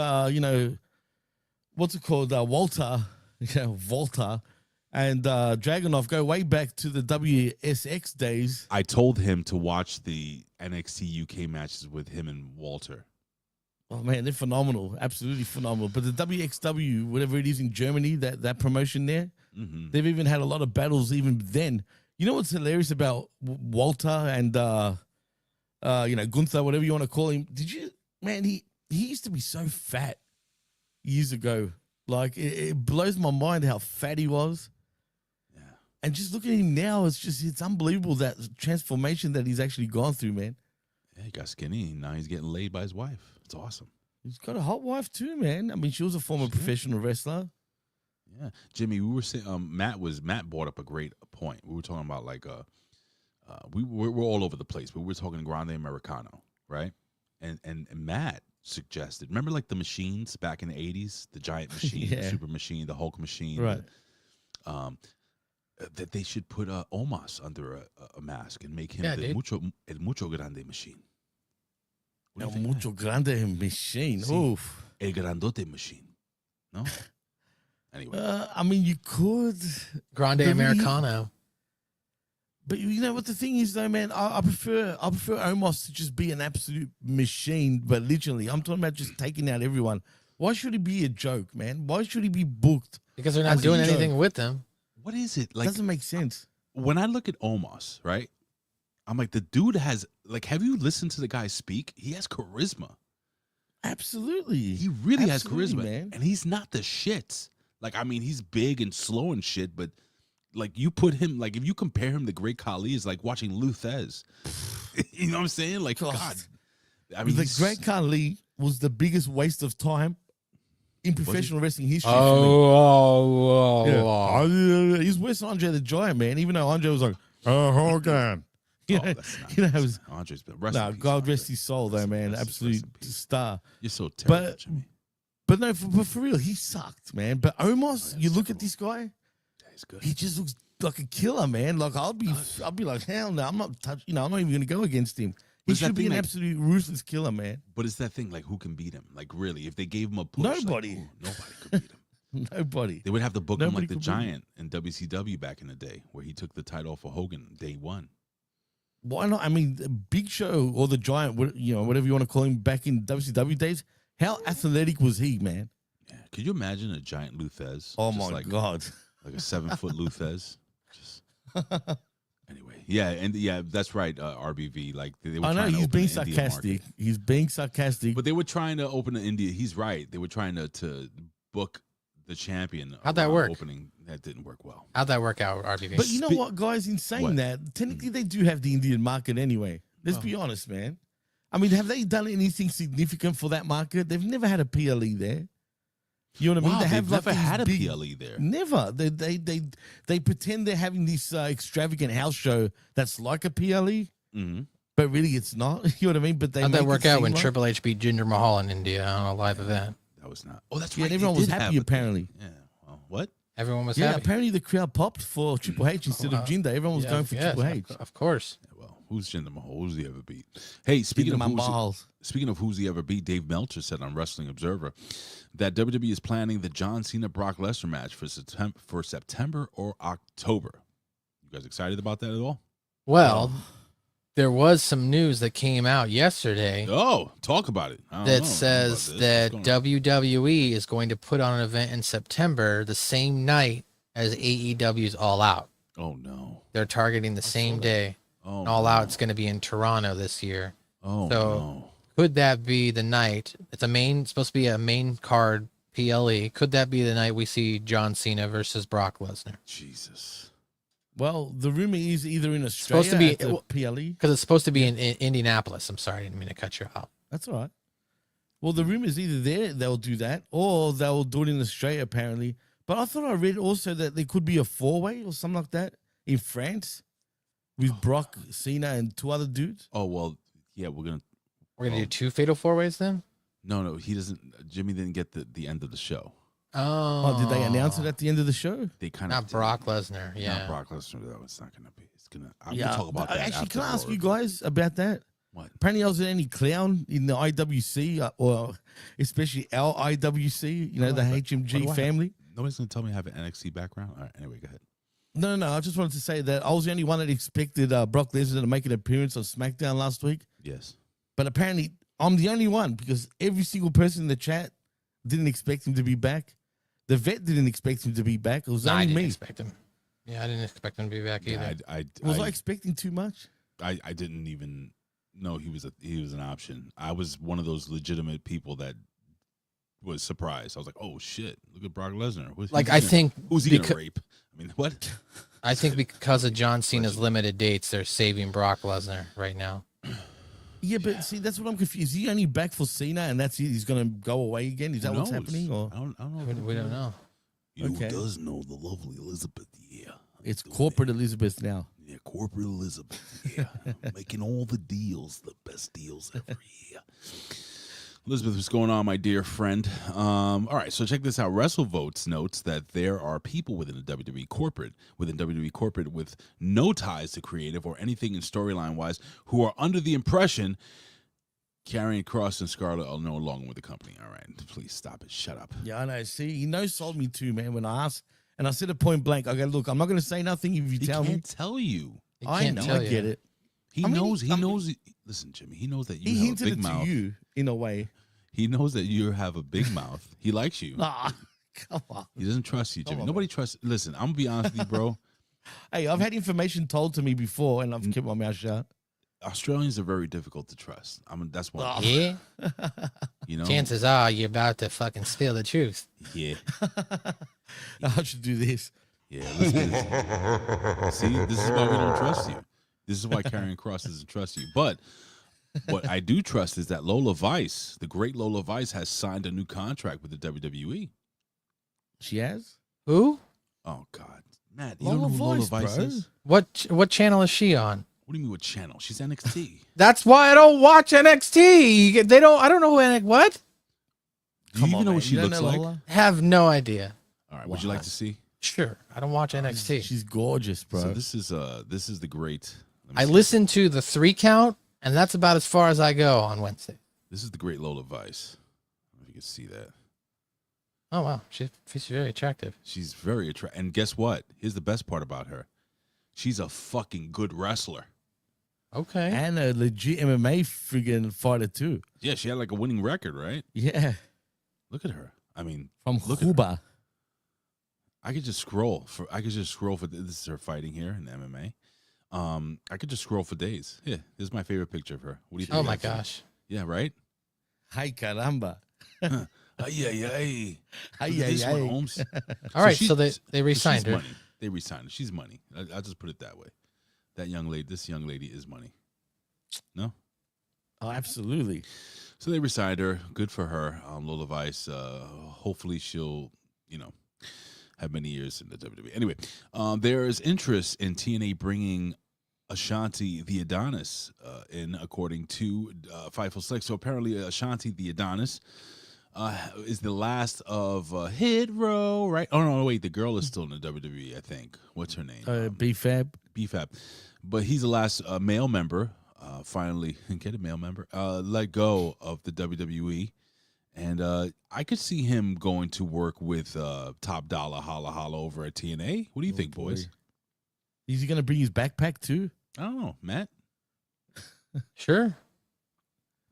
what's it called? Walter, Volta, and Dragunov go way back to the WSX days. I told him to watch the NXT UK matches with him and Walter. Oh man, they're phenomenal, absolutely phenomenal. But the WXW, whatever it is in Germany, that promotion there, Mm-hmm. they've even had a lot of battles even then. You know what's hilarious about Walter and Gunther, whatever you want to call him? Did you, man? He used to be so fat years ago. Like it blows my mind how fat he was. Yeah. And just look at him now, it's unbelievable that transformation that he's actually gone through, man. Yeah, he got skinny. Now he's getting laid by his wife. It's awesome. He's got a hot wife too, man. I mean, she was a former professional wrestler. Yeah, Jimmy, we were saying Matt brought up a great point. We were talking about we're all over the place, but we were talking Grande Americano, right? And Matt suggested, remember like the machines back in the 80s, the giant machine, the Yeah. super machine, the Hulk machine, Right. that they should put Omos under a mask and make him Yeah, the dude. el mucho grande machine. What do El you think of mucho grande machine. Sí. Oof. that? El grandote machine. No. Anyway, I mean, you could. Grande But really- Americano. But you know what the thing is, though, man. I prefer Omos to just be an absolute machine. But literally, I'm talking about just taking out everyone. Why should he be a joke, man? Why should he be booked? Because they're not As a doing joke. anything with them. what is it like? Doesn't make sense. When I look at Omos, right? I'm like, the dude has have you listened to the guy speak? He has charisma. Absolutely. He really Absolutely, has charisma, man. and he's not the shits. Like, I mean, he's big and slow and shit, but like you put him, like if you compare him to Great Khali, it's like watching Luthez. You know what I'm saying? Like, God, I mean, the he's- Great Khali was the biggest waste of time in professional wrestling history. for me. Oh, He's worse than Andre the Giant, man. Even though Andre was like, Hogan. You Oh, know, that's not, you know, it was, Andre's been rest no, in peace, God Andre. rest his soul, though, man. Rest in Absolute peace. star. You're so terrible, But- Jimmy. But no, but for real, he sucked, man. But Omos, yeah, you look at terrible. this guy, Yeah, he's good. he just looks like a killer, man. Like I'll be like, hell no, I'm not I'm not even gonna go against him. He What's that should be thing an like- absolute ruthless killer, man. But it's that thing, like, who can beat him? Like, really, if they gave him a push, Nobody. Like, nobody could beat him. Nobody. They would have to book him Nobody like the could beat him. Giant in WCW back in the day, where he took the title for Hogan day one. Why not? I mean, the Big Show or the Giant, whatever you want to call him, back in WCW days. How athletic was he, man? Yeah, could you imagine a giant Luthez? Oh Just my like, God. like a 7-foot Luthez. Just anyway, yeah, that's right. RBV, like they were. I know trying to he's open being the Indian sarcastic. market. He's being sarcastic. But they were trying to open the India. He's right. They were trying to book the champion. How'd that around work? Opening that didn't work well. how'd that work out, RBV? But you know what, guys? In saying What? that, technically they do have the Indian market anyway. Let's be honest, man. I mean, have they done anything significant for that market? They've never had a PLE there. You know what I mean? Wow, They they've have like never these had a big- PLE there. Never. They pretend they're having this extravagant house show that's like a PLE, Mm-hmm. but really it's not. You know what I mean? But they How'd make that it work out seem when like- Triple H beat Jinder Mahal in India on a live event? That was not. Oh, that's Yeah, right. and everyone they was did happy, have a thing. apparently. Yeah. Well, what? Everyone was Yeah, happy. apparently the crowd popped for Triple H instead of Jinder. Everyone was Yeah, going for yes, Triple H. Of course. Yeah, well, who's Jinder Mahal? Who's he ever beat? Hey, speaking Jinder of Mahal. speaking of who's he ever beat, Dave Meltzer said on Wrestling Observer that WWE is planning the John Cena Brock Lesnar match for September or October. You guys excited about that at all? Well, There was some news that came out yesterday Oh, talk about it. I don't know. that says that WWE is going to put on an event in September the same night as AEW's All Out. Oh no. They're targeting the same day. Oh, All Out's going to be in Toronto this year. Oh So no. could that be the night? It's supposed to be a main card PLE. Could that be the night we see John Cena versus Brock Lesnar? Jesus. Well, the rumor is either in Australia Supposed to be- at the PLE. Because it's supposed to be in Indianapolis. I'm sorry, I didn't mean to cut you off. That's all right. Well, the rumor is either there they'll do that or they'll do it in Australia apparently. But I thought I read also that there could be a 4-way or something like that in France with Brock, Cena, and 2 other dudes. Oh well, yeah, we're gonna Do 2 fatal 4-ways then? No, he doesn't. Jimmy didn't get the end of the show. Oh, Oh, did they announce it at the end of the show? They kind of Not Brock Lesnar. Yeah. Not Brock Lesnar. That was not gonna be. It's gonna. I'm Yeah. gonna talk about that. Actually, can I after ask Raw. you guys about that? What? Apparently, I was any clown in the IWC, or especially our IWC, you know, the What do I HMG have? family. Nobody's gonna tell me I have an NXT background. All right. Anyway, go ahead. No. I just wanted to say that I was the only one that expected Brock Lesnar to make an appearance on SmackDown last week. Yes. But apparently, I'm the only one because every single person in the chat didn't expect him to be back. The vet didn't expect him to be back. It was I only didn't me. expect him. Yeah, I didn't expect him to be back either. I Was I expecting too much? I didn't even know he was an option. I was one of those legitimate people that was surprised. I was like, oh shit, look at Brock Lesnar. Who's he gonna rape? I mean, what? I think because of John Cena's limited dates, they're saving Brock Lesnar right now. Yeah, but see, that's what I'm confused. Is he only back for Cena and that's it? He's going to go away again? Is that what's happening? Or I don't know. We don't know. You know Okay. who does know? The lovely Elizabeth. Yeah. it's corporate Elizabeth now. Yeah, corporate Elizabeth. Yeah. Making all the deals, the best deals ever. Yeah. Elizabeth, what's going on, my dear friend? All right, so check this out. WrestleVotes notes that there are people within WWE corporate with no ties to creative or anything in storyline-wise who are under the impression Karrion Kross and Scarlett are no longer with the company. All right, please stop it. Shut up. Yeah, I know. See, he no-sold me too, man, when I asked. And I said it point blank. I go, look, I'm not going to say nothing if you He tell me. can't tell you. He I can't know, tell I you. get it. He I mean, knows. I mean- Listen, Jimmy. He knows that He you have a hinted big it to mouth. you in a way. He knows that you have a big mouth. He likes you. Ah, come on. He doesn't trust you, Jimmy. on, Nobody trusts. Listen, I'm gonna be honest with you, bro. Hey, I've had information told to me before, and I've kept my mouth shut. Australians are very difficult to trust. That's one. Oh. Yeah. You know. Chances are you're about to fucking spill the truth. Yeah. I should do this. Yeah. Let's get it. See, this is why we don't trust you. This is why Karrion Kross doesn't trust you. But what I do trust is that Lola Vice, the great Lola Vice, has signed a new contract with the WWE. She has? Who? Oh God, Matt, you don't know who Lola Vice bro. is? What channel is she on? What do you mean what channel? She's NXT. That's why I don't watch NXT. They don't. I don't know who what. Do you even know what she You don't looks know like? Lola? Have no idea. All right, would you like to see? Sure, I don't watch NXT. She's gorgeous, bro. So this is the great. let me I see. listen to the 3 count, and that's about as far as I go on Wednesday. This is the great Lola Vice. I don't know if you can see that. Oh wow, she's very attractive. She's very attractive. And guess what? Here's the best part about her. She's a fucking good wrestler. Okay. And a legit MMA friggin' fighter, too. Yeah, she had like a winning record, right? Yeah. Look at her. I mean, From look at her. Cuba. I could just scroll for. This is her fighting here in MMA. I could just scroll for days. Yeah, this is my favorite picture of her. What do you think? Oh my of that? gosh. Yeah, right. Hi, caramba. Ay, ay, ay. Hi, Look at this ay, one, ay. Holmes. All right, she- so they re-signed she's her. Money. They re-signed her. She's money. I'll just put it that way. That young lady. This young lady is money. No. Oh, absolutely. So they re-signed her. Good for her. Lola Vice. Hopefully she'll, have many years in the WWE. Anyway, there is interest in TNA bringing Ashanti the Adonis in, according to Fightful Select. So apparently Ashanti the Adonis is the last of Hit Row, right? Oh, no, wait. The girl is still in the WWE, I think. What's her name? B-Fab. BFAP. But he's the last male member, finally, get a male member, let go of the WWE. And I could see him going to work with Top Dollar Holla Holla over at TNA. What do you think, boy. boys? Is he going to bring his backpack, too? I don't know, Matt. Sure.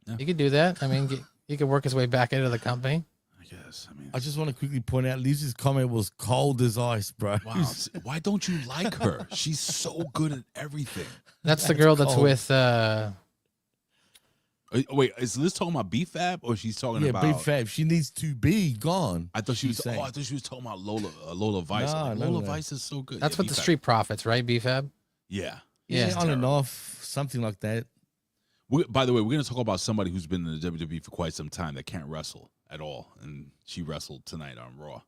Yeah. You could do that. I mean, he could work his way back into the company. I guess. I mean, I just want to quickly point out, Liz's comment was cold as ice, bro. wow. Why don't you like her? She's so good at everything. That's the girl that's cold. with. Wait, is Liz talking about BFAB or she's talking Yeah, about? big fab. She needs to be gone. I thought she was. she's saying. I thought she was talking about Lola Vice. No, Like, no, Lola no. Vice is so good. That's Yeah, what the BFAB. Street Profits, right? BFAB. Yeah. Yeah, Yeah. on and off, something like that. By the way, we're going to talk about somebody who's been in the WWE for quite some time that can't wrestle at all, and she wrestled tonight on Raw.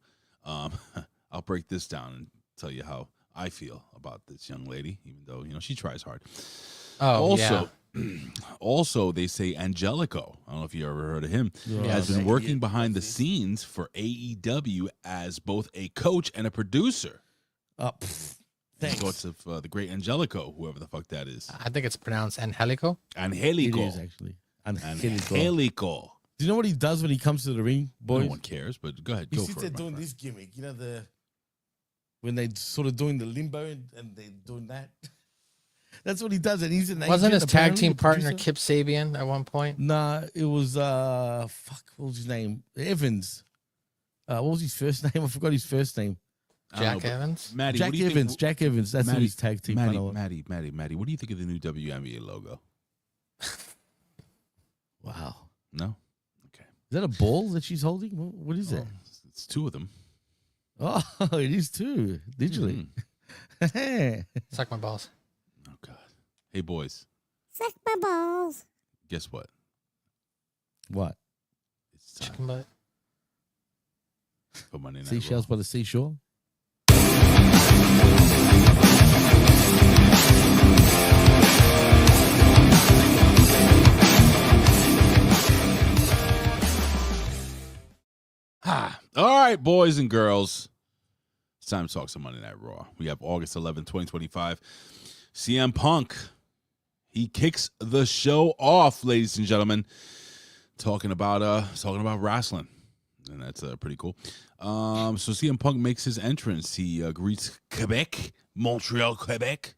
I'll break this down and tell you how I feel about this young lady, even though she tries hard. Oh, Also, yeah. also they say Angelico. I don't know if you ever heard of him. Yeah, has been yeah, working yeah, behind the that's it. scenes for AEW as both a coach and a producer. Thanks. Thoughts of the great Angelico, whoever the fuck that is. I think it's pronounced Angelico. It Angelico. is actually. Angelico. Angelico. Do you know what he does when he comes to the ring, boys? No one cares, but go ahead. He Go sits for there it. my doing friend. this gimmick. When they sort of doing the limbo and they're doing that. That's what he does. And he's an Wasn't agent, his tag apparently, team the partner producer. Kip Sabian at one point? Nah, it was what was his name? Evans. What was his first name? I forgot his first name. I don't know, Jack but Evans? Maddie, Jack what do you Evans. think? Jack Evans. That's Maddie, his tag team. Maddie, partner. Maddie, what do you think of the new WNBA logo? Wow. No? Okay. Is that a ball that she's holding? What is Oh, that? it's two of them. Oh, it is too. Digitally. Suck my balls. Oh, God. Hey, boys, Suck my balls. guess what? What? It's time Chicken butt. for Monday Night Seashells Raw. by the seashore? All right, boys and girls. It's time to talk some Monday Night Raw. We have August 11, 2025. CM Punk. He kicks the show off, ladies and gentlemen, talking about wrestling. And that's pretty cool. So CM Punk makes his entrance. He greets Quebec, Montreal, Quebec.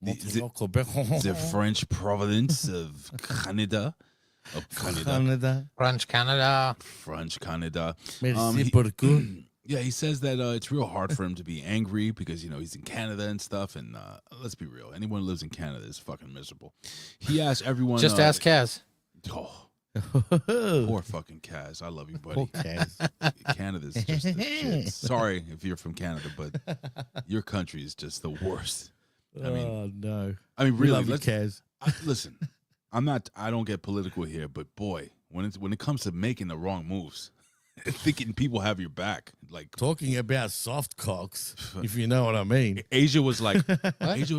The French province of Canada. Canada. French Canada. French Canada. Merci he- beaucoup. Yeah, he says that it's real hard for him to be angry because, he's in Canada and stuff. And let's be real. Anyone who lives in Canada is fucking miserable. He asked everyone. Just ask Kaz. Oh, poor fucking Kaz. I love you, buddy. Poor Kaz. Canada's just the shit. Sorry if you're from Canada, but your country is just the worst. Oh, no. I mean, We really, love you, Kaz. listen, I don't get political here, but boy, when it comes to making the wrong moves, thinking people have your back, like Talking about soft cocks, if you know what I mean. Asia was like, Asia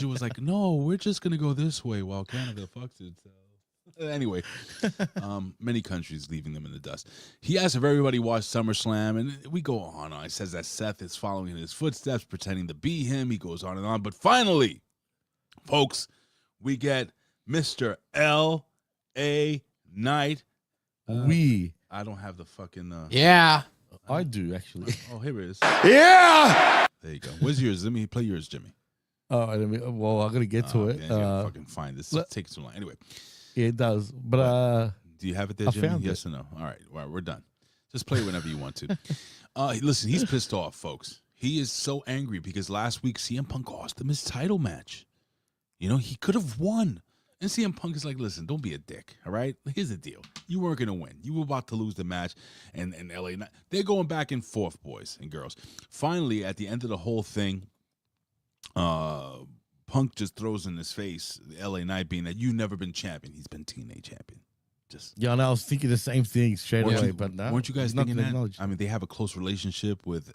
was like, no, we're just gonna go this way while Canada fucks itself. Anyway, many countries leaving them in the dust. He asked if everybody watched SummerSlam, and we go on. He says that Seth is following in his footsteps, pretending to be him. He goes on and on, but finally, folks, we get Mr. L.A. Knight. We. I don't have the fucking. Yeah. I do, actually. Oh, here it is. Yeah! There you go. Where's yours? Let me play yours, Jimmy. Oh, well, I'm going to get to it. Man, you gotta fucking find this. It's taking so long. Anyway, Yeah, it does. But do you have it there, I Jimmy? found Yes or no? All right, we're done. Just play whenever you want to. Listen, he's pissed off, folks. He is so angry because last week CM Punk cost him his title match. He could have won. And CM Punk is like, listen, don't be a dick, all right? Here's the deal. You weren't going to win. You were about to lose the match, and LA Knight, they're going back and forth, boys and girls. Finally, at the end of the whole thing, Punk just throws in his face, LA Knight being that you've never been champion. He's been TNA champion. Just yeah, and I was thinking the same thing straight weren't away. you, But no, weren't you guys nothing thinking that? acknowledged. I mean, they have a close relationship with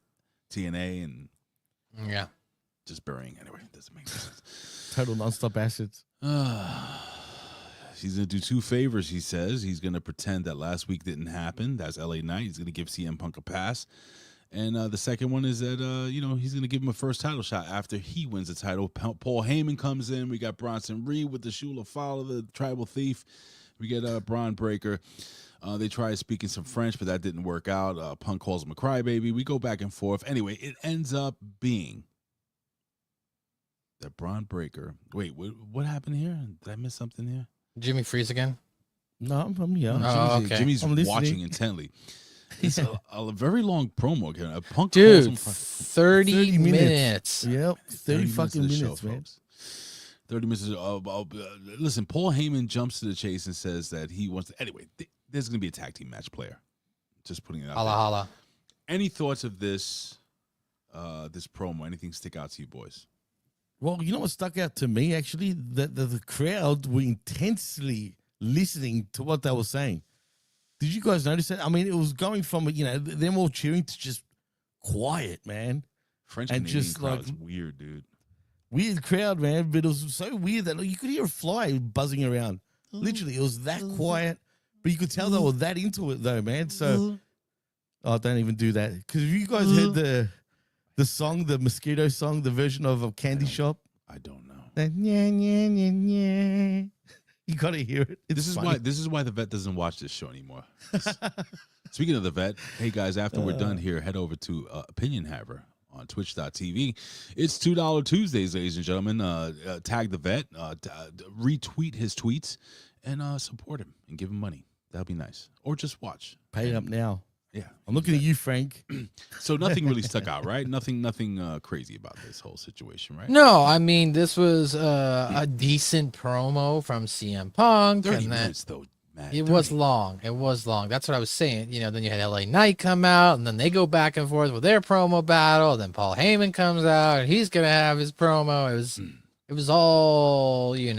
TNA and Yeah. just burying. Anyway, it doesn't make sense. Total nonstop assets. He's going to do two favors, he says. He's going to pretend that last week didn't happen. That's LA Knight. He's going to give CM Punk a pass. And the second one is that, he's going to give him a first title shot after he wins the title. Paul Heyman comes in. We got Bronson Reed with the Shula Fowler, the Tribal Thief. We get Braun Breaker. They try speaking some French, but that didn't work out. Punk calls him a crybaby. We go back and forth. Anyway, it ends up being that Braun Breaker. Wait, what happened here? Did I miss something here? Jimmy Freeze again? No, I'm here. Oh, okay. Jimmy's I'm listening. watching intently. It's a very long promo. Again. A Punk calls Dude, him 30 minutes. Yep, 30 fucking of the minutes, show, man. folks. 30 minutes. Listen, Paul Heyman jumps to the chase and says that he wants to. Anyway, there's going to be a tag team match player. Just putting it out Holla, there. holla. Any thoughts of this this promo? Anything stick out to you boys? Well, you know what stuck out to me, actually? That the crowd were intensely listening to what they were saying. Did you guys notice that? I mean, it was going from, them all cheering to just quiet, man. French And Canadian just, crowd's like, weird, dude. Weird crowd, man. But it was so weird that you could hear a fly buzzing around. Literally, it was that quiet. But you could tell they were that into it, though, man. So, don't even do that. Because if you guys heard the song, the mosquito song, the version of Candy Shop. I don't know. That nya, nya, nya, nya. You gotta hear it. It's funny. This is why the vet doesn't watch this show anymore. Speaking of the vet, hey guys, after we're done here, head over to Opinion Haver on twitch.tv. It's $2 Tuesdays, ladies and gentlemen. Tag the vet, retweet his tweets, and support him and give him money. That'll be nice. Or just watch. Pay up now. Yeah. I'm looking at you, Frank. So nothing really stuck out, right? Nothing crazy about this whole situation, right? No, I mean, this was a decent promo from CM Punk. 30 and then minutes, though, Matt. it was long. It was long. That's what I was saying. Then you had LA Knight come out, and then they go back and forth with their promo battle. Then Paul Heyman comes out, and he's going to have his promo. It was all, It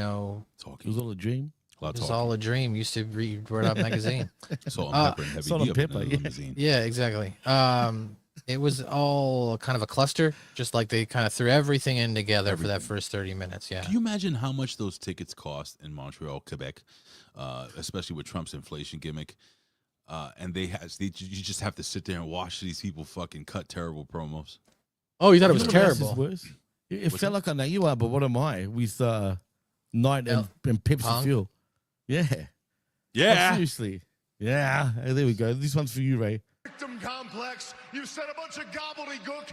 was all a dream. it was all a dream. Used to read Word Up magazine. Salt and pepper and heavy Salt and D up in pepper, the yeah. limousine. Yeah, exactly. It was all kind of a cluster, just like they kind of threw everything in together for that first 30 minutes. Yeah. Can you imagine how much those tickets cost in Montreal, Quebec, especially with Trump's inflation gimmick? And you just have to sit there and watch these people fucking cut terrible promos. Oh, you thought it was You know what else is terrible. worse? It felt like I know you are, but what am I with Knight and Pepsi Punk? Fuel? Yeah. Yeah. Oh, seriously. Yeah. Hey, there we go. This one's for you, Ray. Victim complex. You said a bunch of gobbledygook.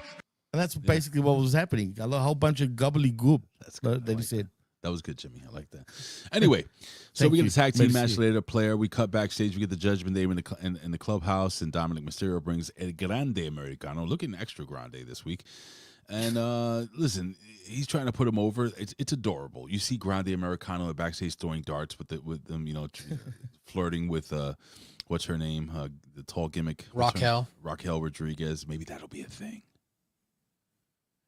And that's basically what was happening. A whole bunch of gobbledygook That's good. that he said. That was good, Jimmy. I like that. Anyway, so Thank we get you. a tag team Merci. match later. Player. We cut backstage. We get the Judgment Day in the clubhouse, and Dominic Mysterio brings El Grande Americano, looking extra grande this week. And listen, he's trying to put him over. It's adorable. You see Grande Americano backstage throwing darts with them, flirting with what's her name, the tall gimmick, Raquel Rodriguez. Maybe that'll be a thing.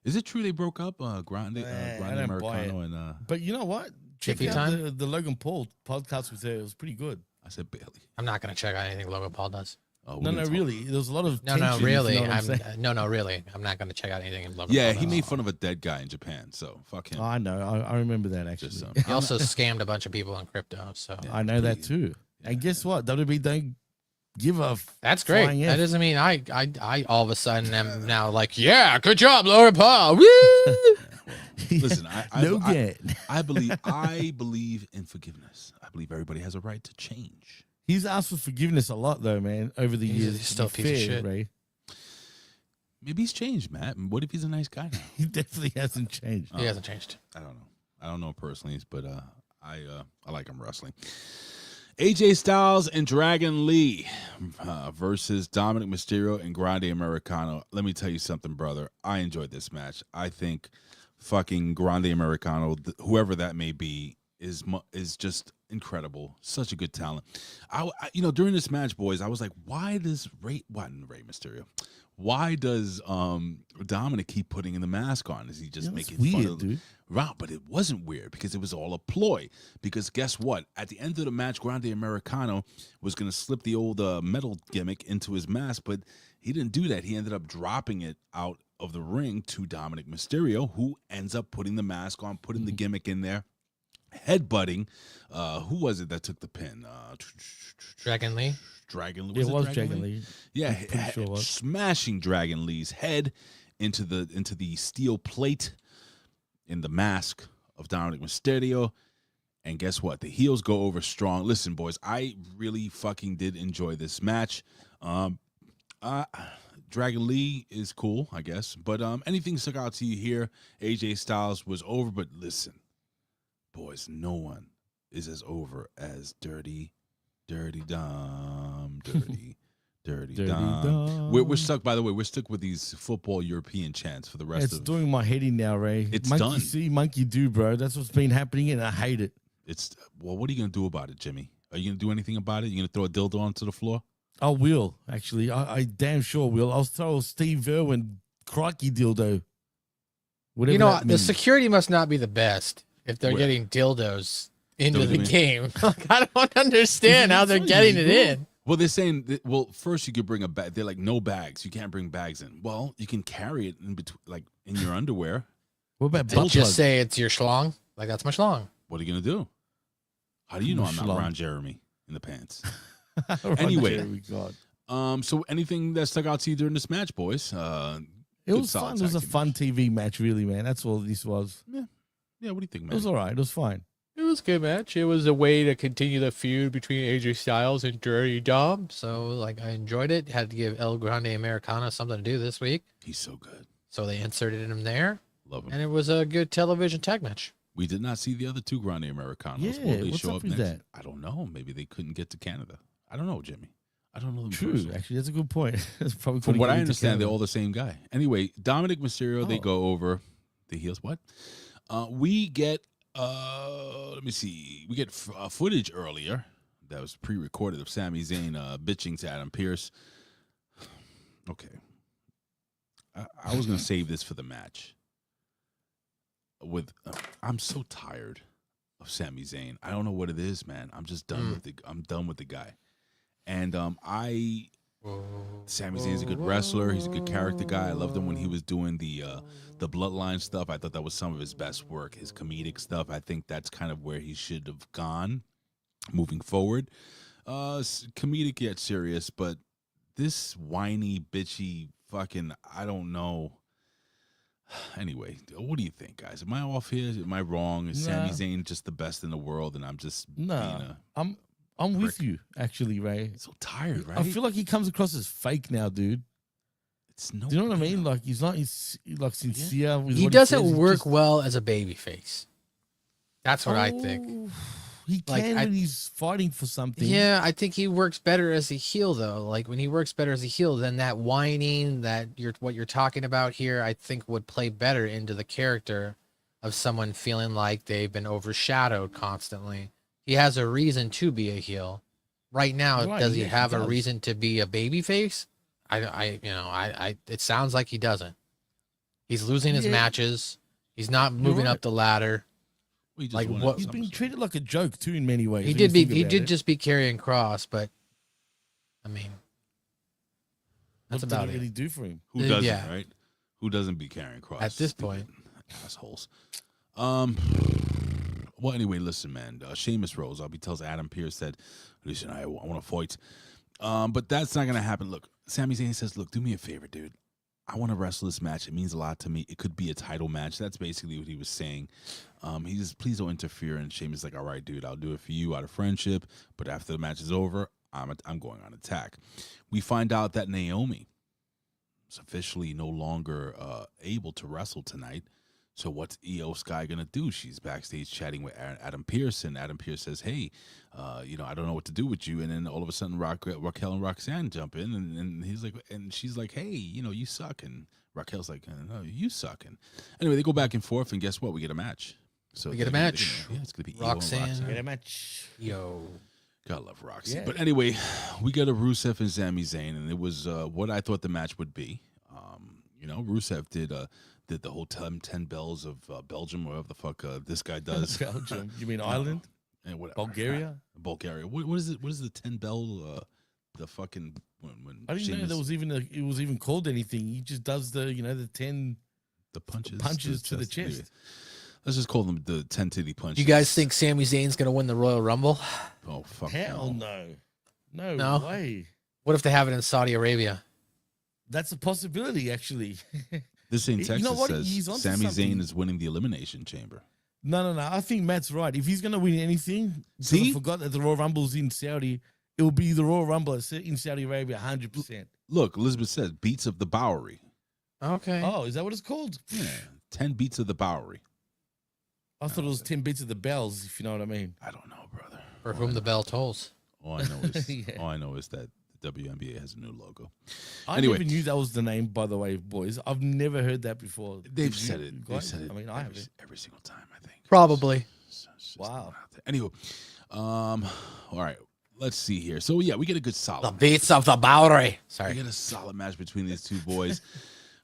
Is it true they broke up? Grande I don't buy Americano and But you know what? Check Jiffy out Time? the Logan Paul podcast with her. It was pretty good. I said Bailey. I'm not going to check out anything Logan Paul does. Oh, No, really. There was a lot of No, tension, really. if you know what I'm saying. No, really. I'm not going to check out anything in Logan Yeah, Paul he does. made fun of a dead guy in Japan, so fuck him. I know. I remember that, actually. Just He also scammed a bunch of people on crypto. So I know that, too. And guess what? WWE don't give a that's great. flying That F. doesn't mean I all of a sudden am now like, yeah, good job, Logan Paul. Woo! Listen, No get. I believe in forgiveness. I believe everybody has a right to change. He's asked for forgiveness a lot, though, man, over the He's years. still To be a piece of fair, shit. Ray. Maybe he's changed, Matt. What if he's a nice guy now? He definitely hasn't changed. He hasn't changed. I don't know. I don't know personally, but I like him wrestling. AJ Styles and Dragon Lee versus Dominic Mysterio and Grande Americano. Let me tell you something, brother. I enjoyed this match. I think fucking Grande Americano, whoever that may be, is just incredible. Such a good talent. I during this match, boys, I was like, why does Rey Mysterio? Why does Dominic keep putting in the mask on? Is he just making fun weird, of dude. Right, but it wasn't weird because it was all a ploy. Because guess what? At the end of the match, Grande Americano was going to slip the old metal gimmick into his mask, but he didn't do that. He ended up dropping it out of the ring to Dominic Mysterio, who ends up putting the mask on, putting the gimmick in there, headbutting. Who was it that took the pin? Dragon Lee. Dragon Lee. It was Dragon Lee. Yeah, pretty sure it was. smashing Dragon Lee's head into the steel plate in the mask of Dominic Mysterio. And guess what? The heels go over strong. Listen, boys, I really fucking did enjoy this match. Dragon Lee is cool, I guess. But anything stuck out to you here? AJ Styles was over, but listen, boys, no one is as over as Dirty Dom. Dirty Dom. We're stuck, by the way, we're stuck with these football European chants for the rest It's of doing my head in now, Ray. It's monkey done. see, monkey do, bro. That's what's been happening, and I hate it. Well, what are you going to do about it, Jimmy? Are you going to do anything about it? You going to throw a dildo onto the floor? I will, actually. I damn sure will. I'll throw a Steve Irwin crikey dildo. Whatever You know, that the means. security must not be the best if they're Where? getting dildos into Don't the give me- game. Like, I don't understand how they're getting it in. Well, they're saying, first you could bring a bag. They're like, no bags. You can't bring bags in. Well, you can carry it in between, like in your underwear. What about They'll butt just plug? say it's your schlong. Like, that's my schlong. What are you going to do? How do you know I'm not Schlong. Ron Jeremy in the pants? Right, Anyway. there we go. So anything that stuck out to you during this match, boys? It Good was solid fun. It was a tag team fun match. TV match, really, man. That's all this was. Yeah, what do you think, It man? was all right. It was fine. It was a good match. It was a way to continue the feud between AJ Styles and Dirty Dom. So, like, I enjoyed it. Had to give El Grande Americana something to do this week. He's so good. So they inserted him there. Love him. And it was a good television tag match. We did not see the other two Grande Americanos. Yeah, Will they what's show up up with next? that? I don't know. Maybe they couldn't get to Canada. I don't know, Jimmy. I don't know them True. personally. Actually, that's a good point. That's probably From couldn't what get I into understand, they're Canada. all the same guy. Anyway, Dominic Mysterio, they Oh. go over the heels. What? We get, let me see. We get footage earlier that was pre-recorded of Sami Zayn bitching to Adam Pearce. Okay. I was going to save this for the match. I'm so tired of Sami Zayn. I don't know what it is, man. I'm just done with I'm done with the guy. And Sami Zayn's a good wrestler. He's a good character guy. I loved him when he was doing the Bloodline stuff. I thought that was some of his best work, his comedic stuff. I think that's kind of where he should have gone moving forward. Comedic yet serious, but this whiny, bitchy, fucking, I don't know. Anyway, what do you think, guys? Am I off here? Am I wrong? Is Sami Zayn just the best in the world, and I'm just being I'm with prick? you, actually, Ray. so tired, right? I feel like he comes across as fake now, dude. it's no. Do you know what I big mean? deal. Like he's not like sincere. With He what doesn't says. He work just- well as a babyface. That's what I think. Oh, He can Like, when he's fighting for something. Yeah, I think he works better as a heel though. Like when he works better as a heel, then that whining that what you're talking about here, I think would play better into the character of someone feeling like they've been overshadowed constantly. He has a reason to be a heel. Right now, Right, does he yeah, he have a does. reason to be a babyface? It sounds like he doesn't. He's losing his Yeah. matches. He's not moving right. up the ladder. We just like, wanted what- He's been SummerSlam. treated like a joke too in many ways. He when did you be. think He about did it. just be carrying Cross, but I mean, that's What about did it it. really do for him? Who doesn't, yeah. right? Who doesn't be carrying cross At this Stupid point. assholes. Well, anyway, listen, man. Sheamus rose up. He tells Adam Pearce that, listen, I want to fight. But that's not gonna happen. Look, Sami Zayn says, look, do me a favor, dude. I want to wrestle this match. It means a lot to me. It could be a title match. That's basically what he was saying. He says, please don't interfere. And Sheamus is like, all right, dude, I'll do it for you out of friendship. But after the match is over, I'm going on attack. We find out that Naomi is officially no longer able to wrestle tonight. So what's Io Sky going to do? She's backstage chatting with Adam Pearce, and Adam Pearce says, hey, I don't know what to do with you. And then all of a sudden Raquel and Roxanne jump in, and he's like, and she's like, hey, you suck. And Raquel's like, no, you suck. And anyway, they go back and forth, and guess what? We get a match. So We get a they're gonna- match. yeah, it's going to be Roxanne. Io and Roxanne. Get a match. Yo, Gotta love Roxy. Yeah. But anyway, we got a Rusev and Sami Zayn, and it was what I thought the match would be. Rusev did the whole 10 bells of Belgium, whatever the fuck this guy does. Belgium. You mean Ireland? And what, Bulgaria? Bulgaria. What is it? What is the 10 bell? The fucking when I didn't know Sheamus- there was it was even called anything. He just does the 10 the punches to the chest. Anyway, let's just call them the 10 titty punches. you guys think Sami Zayn's gonna win the Royal Rumble? Oh fuck! Hell no. no. No? Way. What if they have it in Saudi Arabia? That's a possibility, actually. This in You Texas know what? says He's onto Sami something. Zayn is winning the Elimination Chamber. No. I think Matt's right. If he's going to win anything, because See? I forgot that the Royal Rumble's in Saudi, it will be the Royal Rumble in Saudi Arabia 100%. Look, Elizabeth says beats of the Bowery. Okay. Oh, is that what it's called? Yeah, 10 beats of the Bowery. I thought it was 10 bits of the bells, if you know what I mean. I don't know, brother. For whom the bell tolls. All I know is Yeah. all I know is that the WNBA has a new logo. I Anyway. never knew that was the name, by the way, boys. I've never heard that before. They've Did you said it. They've guys? said it. I mean, I haven't. every single time. I think. Probably. It's just Wow. out there. Anyway, all right. Let's see here. So yeah, we get a good solid. The beats of the Bowery. We Sorry. get a solid match between these two boys.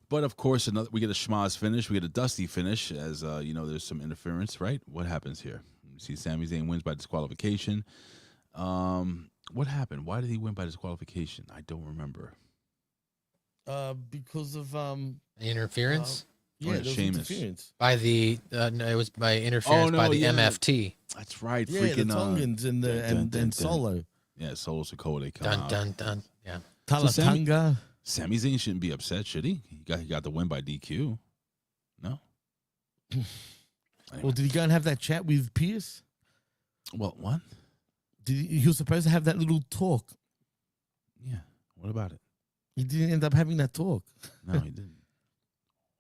But of course, we get a schmaz finish. We get a dusty finish, as there's some interference, right? What happens here? You see, Sami Zayn wins by disqualification. What happened? Why did he win by disqualification? I don't remember. Because of Interference yeah, there was Sheamus. interference. by the no, it was by interference no, by the yeah. MFT. That's right. Yeah, freaking the Tongans and the and Solo. Yeah, Solo Sikoa, they come Dun out. dun dun. Yeah. Talatanga. Sami Zayn shouldn't be upset, should he? He got the win by DQ. No. Well, did he go and have that chat with Pierce? Well, what? He was supposed to have that little talk. Yeah. What about it? He didn't end up having that talk. No, he didn't.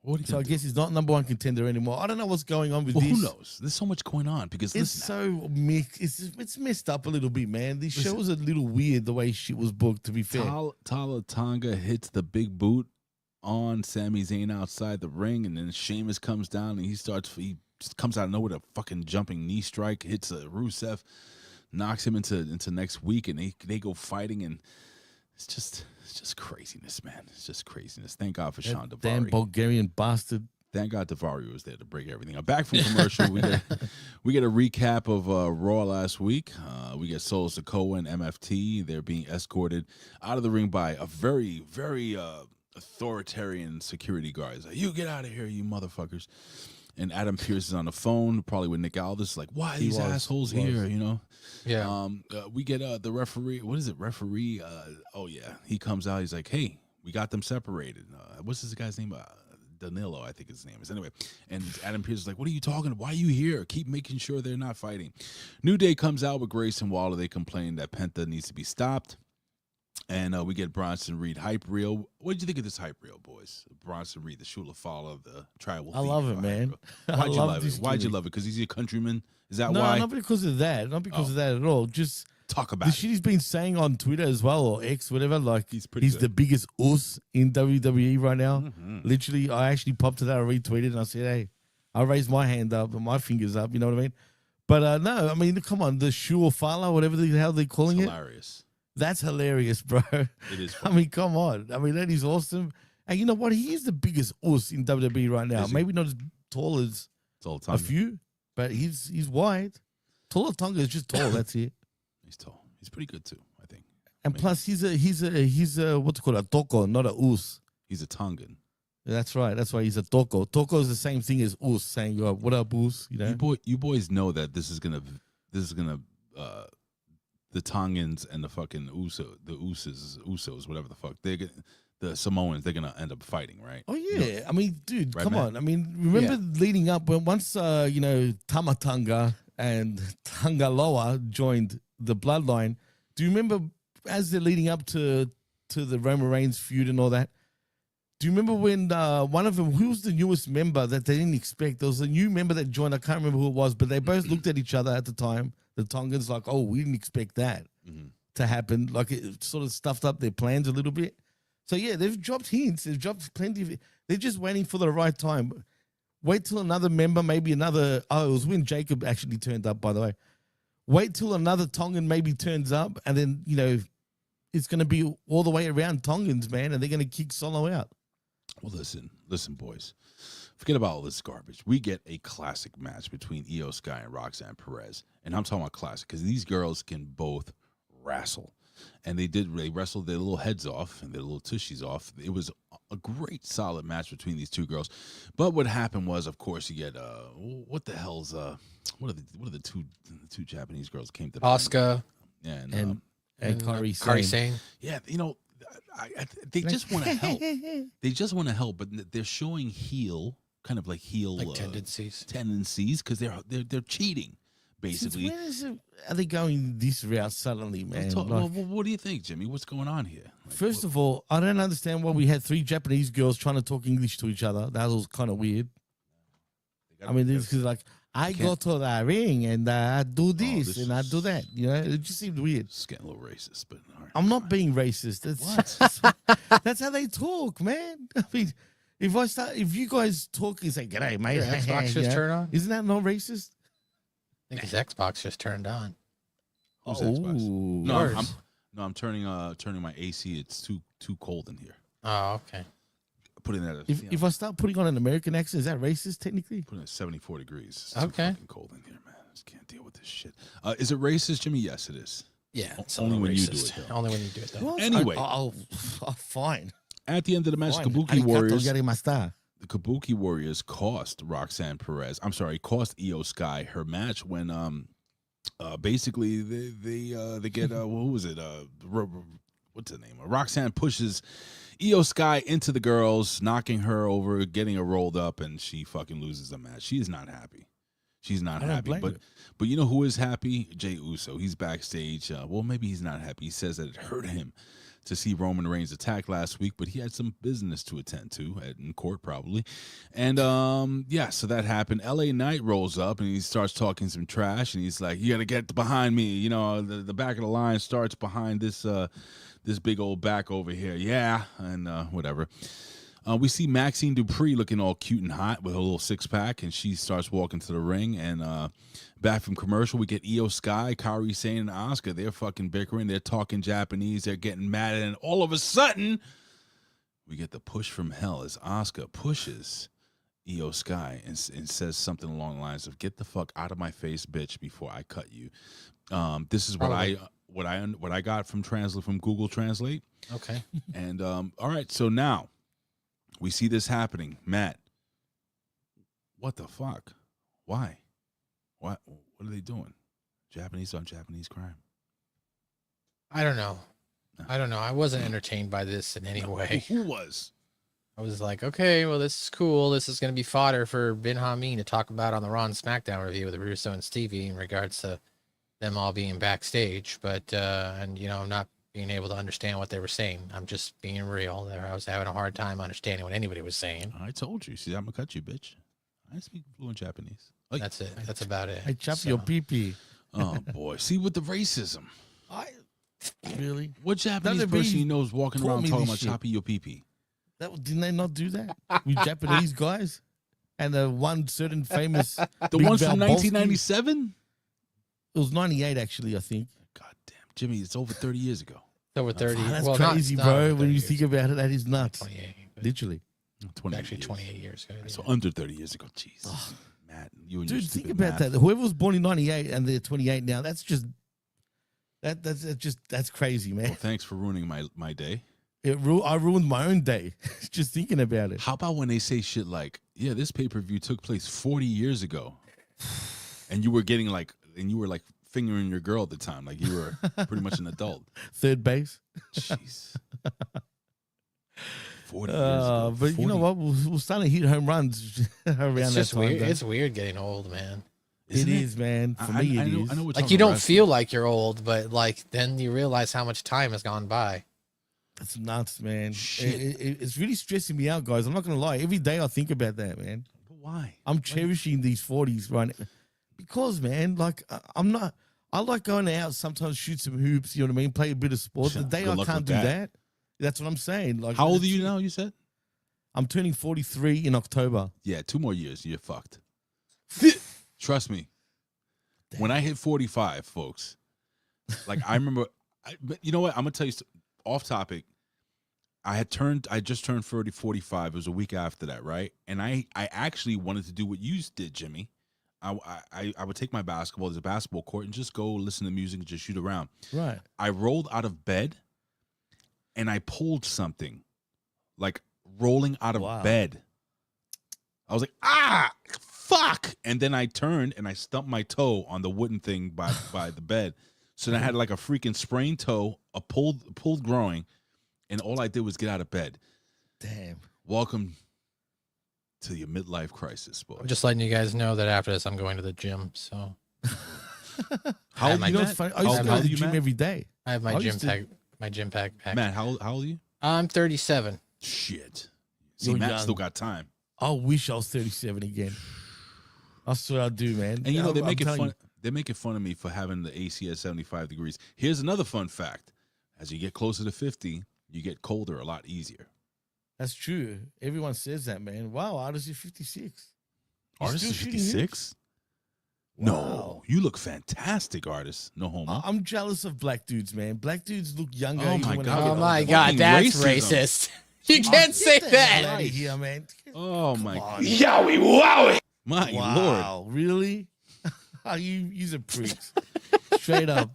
What So I guess he's not number one contender anymore. I don't know what's going on with well, this. who knows? There's so much going on because It's listen, so mixed. It's messed up a little bit, man. This Listen. show was a little weird the way shit was booked, to be fair. Talatanga hits the big boot on Sami Zayn outside the ring, and then Sheamus comes down and he just comes out of nowhere with a fucking jumping knee strike, hits Rusev, knocks him into next week, and they go fighting, and it's just craziness, man. It's just craziness. Thank God for Sean That damn Daivari. Bulgarian bastard. Thank God Daivari was there to break everything up. Back from commercial, we get a recap of Raw last week. We get Solo Sikoa and MFT. They're being escorted out of the ring by a very, very authoritarian security guard. He's like, "You get out of here, you motherfuckers!" And Adam Pearce is on the phone, probably with Nick Aldis, like, "Why are these assholes here?" You know. Yeah. We get the referee. What is it? Referee. Oh yeah, he comes out. He's like, "Hey, we got them separated." What's this guy's name? Danilo, I think his name is. Anyway, and Adam Pearce is like, "What are you talking about? Why are you here? Keep making sure they're not fighting." New Day comes out with Grace and Waller. They complain that Penta needs to be stopped. And we get Bronson Reed hype reel. What did you think of this hype reel, boys? Bronson Reed, the Shula Fowler of the tribal. I love it, man. Why'd you love it? Why'd you love it? Because he's your countryman? Is that No, why? not because of that. Not because of that at all. Just Talk the about shit he's been saying on Twitter as well, or X, whatever. Like He's pretty he's good. the biggest us in WWE right now. Mhm. Literally, I actually popped it out, I retweeted, and I said, "Hey, I raised my hand up and my fingers up." You know what I mean? But no, I mean, come on, the Shula Fowler, whatever the hell they're calling it. Hilarious. That's hilarious, bro. It is. I mean, come on. I mean, that is awesome. And you know what? He is the biggest us in WWE right now. Is he? Maybe not as tall as It's all the a time. few, but he's wide. Taller Tonga is just tall. That's it. He's tall. He's pretty good too, I think. And plus, he's a what's it called, a toko, not a us. He's a Tongan. That's right. That's why he's a toko. Toko is the same thing as us, saying "What up, us?" You know. You boys know that this is gonna the Tongans and the fucking Usos, whatever the fuck, the Samoans, they're gonna end up fighting, right? Oh You know, yeah, I mean, dude, Right, come man? on. I mean, remember leading up when once Tamatanga and Tangaloa joined the Bloodline. Do you remember as they're leading up to the Roman Reigns feud and all that? Do you remember when one of them, who was the newest member that they didn't expect? There was a new member that joined. I can't remember who it was, but they both looked at each other at the time. The Tongans like, "Oh, we didn't expect that to happen." Like it sort of stuffed up their plans a little bit. So yeah, they've dropped hints. They've dropped plenty of. They're just waiting for the right time. Wait till another member, maybe another. Oh, it was when Jacob actually turned up, by the way. Wait till another Tongan maybe turns up, and then it's going to be all the way around Tongans, man, and they're going to kick Solo out. Well, listen, boys. Forget about all this garbage. We get a classic match between Io Sky and Roxanne Perez, and I'm talking about classic because these girls can both wrestle, and they wrestled their little heads off and their little tushies off. It was a great, solid match between these two girls. But what happened was, of course, you get what the hell's what are the two Japanese girls came to the Asuka ring? And Kairi Kairi Sane. Sane. Yeah, they just want to help. They just want to help, but they're showing heel Like tendencies. because they're cheating basically. Since when are they going this route suddenly, man? Well, what do you think, Jimmy? What's going on here? First of all, I don't understand why we had 3 Japanese girls trying to talk English to each other. That was kind of weird. I mean, this is like, I go to the ring and I do this and I do that. You know, it just seemed weird. It's getting a little racist, but all right. I'm not being racist. That's how they talk, man. I mean, if you guys talk and say, "G'day, mate," Your Xbox just turned on? Isn't that not racist? I think his Xbox just turned on. Who's Xbox? Ooh. I'm turning my AC. It's too cold in here. Oh, okay. Putting that. If I start putting on an American accent, is that racist technically? Putting it at 74 degrees. It's Okay. too fucking cold in here, man. I just can't deal with this shit. Is it racist, Jimmy? Yes, it is. Yeah, it's Only when you do racist. it, though. Only when you do it, though. Well, Anyway. fine. At the end of the match, Fine. Kabuki Warriors. Arigato. The Kabuki Warriors cost cost Io Sky her match when basically they get who was it what's the name? Roxanne pushes Io Sky into the girls, knocking her over, getting her rolled up, and she fucking loses the match. She is not happy. She's not happy. But you know who is happy? Jey Uso. He's backstage. Well, maybe he's not happy. He says that it hurt him to see Roman Reigns attack last week, but he had some business to attend to in court probably. And so that happened. LA Knight rolls up and he starts talking some trash, and he's like, "You got to get behind me. You know, the back of the line starts behind this big old back over here." Yeah, and whatever. We see Maxxine Dupri looking all cute and hot with her little 6-pack, and she starts walking to the ring. And back from commercial, we get Io Sky, Kairi Sane, and Asuka. They're fucking bickering. They're talking Japanese. They're getting mad. And all of a sudden, we get the push from hell as Asuka pushes Io Sky and says something along the lines of, "Get the fuck out of my face, bitch, before I cut you." This is what I got from Google Translate. Okay. And all right, so now we see this happening. Matt, what the fuck? Why? What are they doing? Japanese on Japanese crime. I don't know. I wasn't entertained by this in any way. Who was? I was like, okay, well, this is cool. This is going to be fodder for Ben Hamin to talk about on the Raw and SmackDown review with Russo and Stevie in regards to them all being backstage. But, and, not being able to understand what they were saying. I'm just being real there. I was having a hard time understanding what anybody was saying. I told you. See, I'm going to cut you, bitch. I speak fluent Japanese. That's it. That's about it. I chop your pee-pee. Oh, boy. See, with the racism. Really? What Japanese person you know is walking around talking about chopping your pee-pee? Didn't they not do that with Japanese guys? And the one certain famous... The ones from 1997? It was 98, actually, I think. God damn. Jimmy, it's over 30 years ago. It's over 30. That's well, crazy, not bro. over When you 30 think years. about it, that is nuts. 28. Literally. 28 Actually, years. 28 years ago. So under 30 years ago. Jesus. Matt, you and your Dude, think stupid about math. that. Whoever was born in 98 and they're 28 now, that's just... That's crazy, man. Well, thanks for ruining my day. I ruined my own day just thinking about it. How about when they say shit like, "Yeah, this pay-per-view took place 40 years ago," and you were fingering your girl at the time, like you were pretty much an adult. Third base. Jeez. 40 years ago. But you know what? We'll start to hit home runs around It's that just time. weird. though. It's weird getting old, man. It is, man. For me, it is. I know we're Like, talking you don't wrestling. feel like you're old, but like then you realize how much time has gone by. It's nuts, man. Shit. It's really stressing me out, guys. I'm not gonna lie. Every day I think about that, man. But why? I'm cherishing these 40s right now because, man, like I'm not. I like going out sometimes, shoot some hoops. You know what I mean? Play a bit of sport. The day Good I luck can't with do that. that. That's what I'm saying. Like, How old are you now? You said? I'm turning 43 in October. Yeah, 2 more years. You're fucked. Trust me. When I hit 45, folks, like I remember, but you know what? I'm gonna tell you off topic. I just turned 45. It was a week after that, right? And I actually wanted to do what you did, Jimmy. I would take my basketball. There's a basketball court and just go listen to music and just shoot around. Right. I rolled out of bed and I pulled something, like rolling out of bed. I was like, fuck. And then I turned and I stumped my toe on the wooden thing by the bed. So then I had like a freaking sprained toe, a pulled groin, and all I did was get out of bed. Damn. Welcome to your midlife crisis, boy. I'm just letting you guys know that after this, I'm going to the gym. So How old my are you, You know Matt? what's funny? I How used to old go to are the you, gym Matt? every day. I have my I gym used to- pack. My gym pack. Matt, how old are you? I'm 37. Shit. See, You're Matt young. still got time. I wish I was 37 again. That's what I do, man. And you know, I'm they're telling fun. They're making fun of me for having the AC at 75 degrees. Here's another fun fact: as you get closer to 50, you get colder a lot easier. That's true. Everyone says that, man. Wow, Artist, you're 56. You Artist still is shooting 56. Wow. No, you look fantastic, artist. No homo. I'm jealous of black dudes, man. Black dudes look younger. Oh even my when they God. get Oh older. my fucking God, that's racism. racist. You can't say Get the hell that. out of here, man. Oh Come my on. Yowie wowie! my lord! Wow, really? You're pricks. Straight up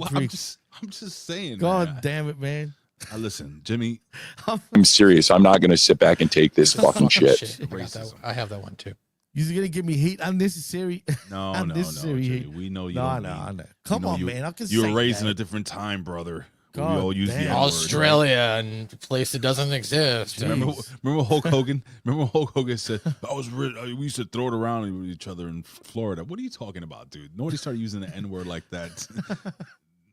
Well, pricks. I'm just saying. God man. damn it, man. Listen, Jimmy. I'm serious. I'm not going to sit back and take this fucking shit. I got that. I have that one too. You're gonna give me heat unnecessary. No, Unnecessary Jimmy. heat. We know you. No, don't no, mean- no. Come we know on, you, man. I can You were say raised in that. a different time, brother. We God all use the damn. N-word. Australia and a place that doesn't exist. Remember Hulk Hogan? Remember Hulk Hogan said, we used to throw it around with each other in Florida. What are you talking about, dude? Nobody started using the N-word like that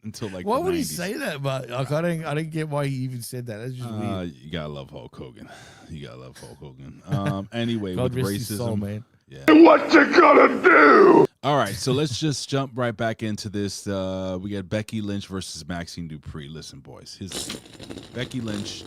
until like Why the would 90s. he say that? But like, I didn't get why he even said that. That's just weird. You gotta love Hulk Hogan. You gotta love Hulk Hogan. Anyway, God with rest racism, his soul, man. yeah. What you gonna do? All right, so let's just jump right back into this. We got Becky Lynch versus Maxxine Dupri. Listen, boys, Becky Lynch.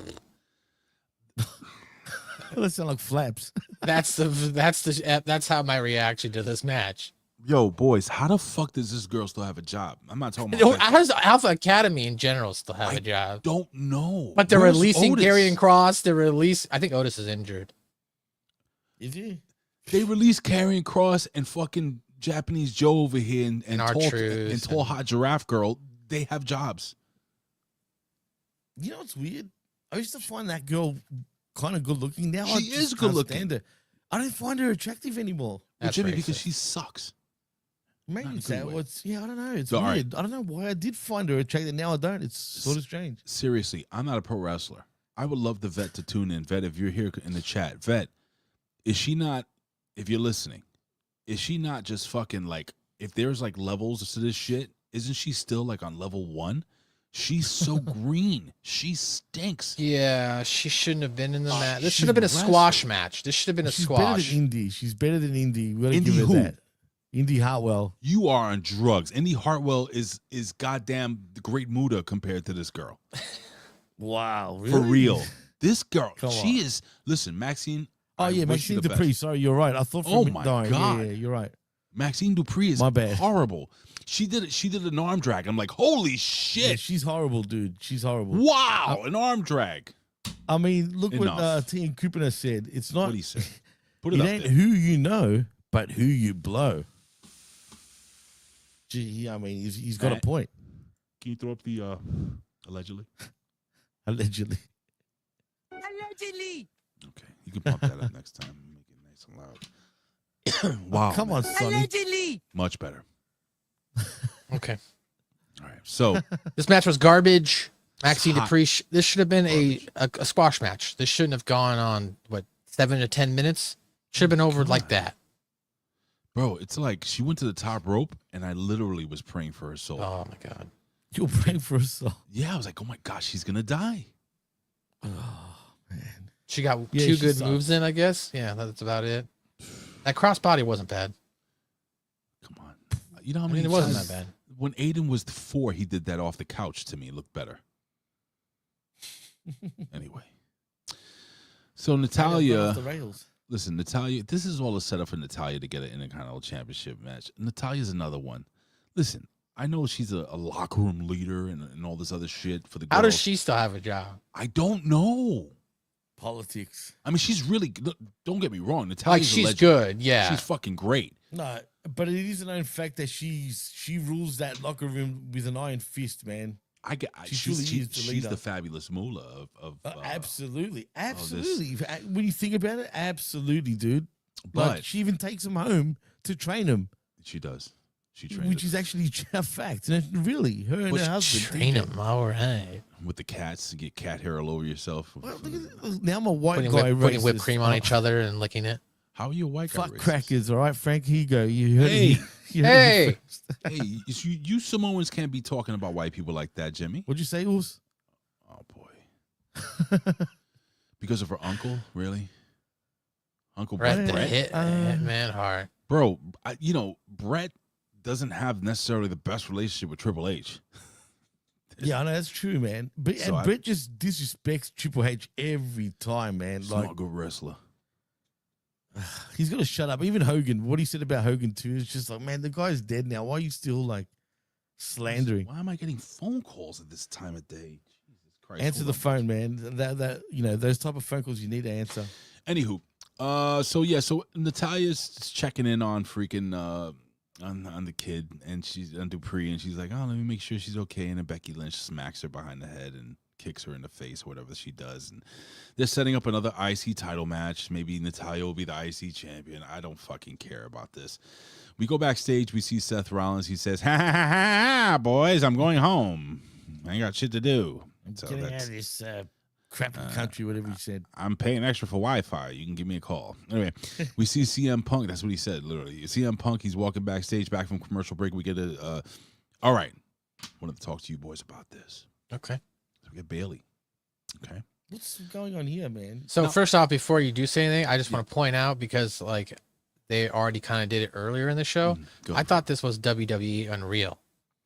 That sound like flaps. That's how my reaction to this match. Yo, boys, how the fuck does this girl still have a job? I'm not talking You know, about. How does Alpha Academy in general still have a job? Don't know. But they're Where's releasing Otis? Karrion Kross. I think Otis is injured. Is he? They released Karrion Kross and fucking Japanese Joe over here and R-Truth and tall hot giraffe girl. They have jobs. You know what's weird? I used to find that girl kind of good looking. Now I She just is can't good-looking. stand her. I don't find her attractive anymore. But That's Jimmy, racist. because she sucks. Maybe Not in a it's good that. way. What's I don't know. It's So, all right. weird. I don't know why I did find her attractive. Now I don't. It's sort of strange. Seriously, I'm not a pro wrestler. I would love the vet to tune in. Vet, if you're here in the chat, vet, is she not? If you're listening, is she not just fucking like? If there's like levels to this shit, isn't she still like on level 1? She's so green. She stinks. Yeah, she shouldn't have been in the match. This she's should have been a wrestling. squash match. This should have been a She's better than squash. Indy. She's better than Indy. We gotta Indy give her who? that. Indy Hartwell. You are on drugs. Indy Hartwell is goddamn the Great Muda compared to this girl. Wow, really? For real. This girl, Come she on. is. Listen, Maxine. Oh I yeah, wish you Maxxine the best. Dupri. Sorry, you're right. I thought. Oh, for my no, God. Yeah, you're right. Maxine Dupri is My bad. horrible. She did an arm drag. I'm like, holy Yeah, shit! she's horrible, dude. She's horrible. Wow, an arm drag. I mean, look what Enough. T.N. Cooper said. It's not. What do you say? Put it It up ain't there. who you know, but who you blow. Gee, I mean, he's got a Matt. point. Can you throw up the allegedly? Allegedly. Allegedly. Okay, you can bump that up next time. Make it nice and loud. Wow, Come on, man. Sonny. Allegedly. Much better. Okay. All right, so This match was garbage. Maxxine hot. Dupri. This should have been a squash match. This shouldn't have gone on 7 to 10 minutes. Should have been over like that. bro, it's like she went to the top rope, and I literally was praying for her soul. Oh my god. You're praying for us all. Yeah, I was like, oh my gosh, she's gonna die. Oh, man. She got Yeah, two she good sucks. moves in, I guess. Yeah, that's about it. That crossbody wasn't bad. Come on, you know how I many mean, it wasn't times- that bad. When Aiden was 4, he did that off the couch to me. It looked better. Anyway. So Off Natalia, the rails. listen, Natalia, this is all a setup for Natalia to get an Intercontinental Championship match. Natalia's another one. Listen, I know she's a locker room leader and all this other shit for the girls. How does she still have a job? I don't know. Politics. I mean, she's really good. Don't get me wrong. Natalia's Like a she's legend. good, yeah. She's fucking great. No, but it is a known fact that she rules that locker room with an iron fist, man. She She truly she's is the she's leader. the fabulous moolah of Absolutely, this. absolutely. When you think about it, absolutely, dude. But Like she even takes him home to train him, she does. She trains which us. is actually a fact. And really, her and But her husband Train DJ. him. All right. with the cats to get cat hair all over yourself. Well, look at, now I'm a white Putting, guy. putting whipped racist. cream on each other and licking it. How are you a white guy? Fuck racist? crackers, all right, Frank. Here you go. You heard Hey, it. You heard it Hey. first. Hey, you Samoans can't be talking about white people like that, Jimmy. What'd you say, Oos? Oh boy. Because of her uncle, really? Uncle Brett Brett? the Brett? Hitman Hart. Bro, Brett doesn't have necessarily the best relationship with Triple H. Yeah, I know that's true, man. But So and Brett just disrespects Triple H every time, man. He's Like not a good wrestler. he's got to shut up. Even Hogan, what he said about Hogan too, is just like, man, the guy's dead now. Why are you still like slandering? Why am I getting phone calls at this time of day? Jesus Christ. Answer hold the on. phone, man. That those type of phone calls you need to answer. Anywho, so Natalia's checking in on freaking on the kid, and she's on Dupri, and she's like, oh, let me make sure she's okay. And then Becky Lynch smacks her behind the head and kicks her in the face, whatever she does. And they're setting up another IC title match. Maybe Natalya will be the IC champion. I don't fucking care about this. We go backstage. We see Seth Rollins. He says, ha ha ha ha, boys, I'm going home. I ain't got shit to do. So Getting out of this crappy country, whatever he said. I'm paying extra for Wi-Fi. You can give me a call. Anyway, we see CM Punk. That's what he said, literally. CM Punk, he's walking backstage back from commercial break. We get a, all right, wanted to talk to you boys about this. Okay. So we get Bailey. Okay. What's going on here, man? So first off, before you do say anything, I just want to point out, because like they already kind of did it earlier in the show. Go. I thought this was WWE Unreal,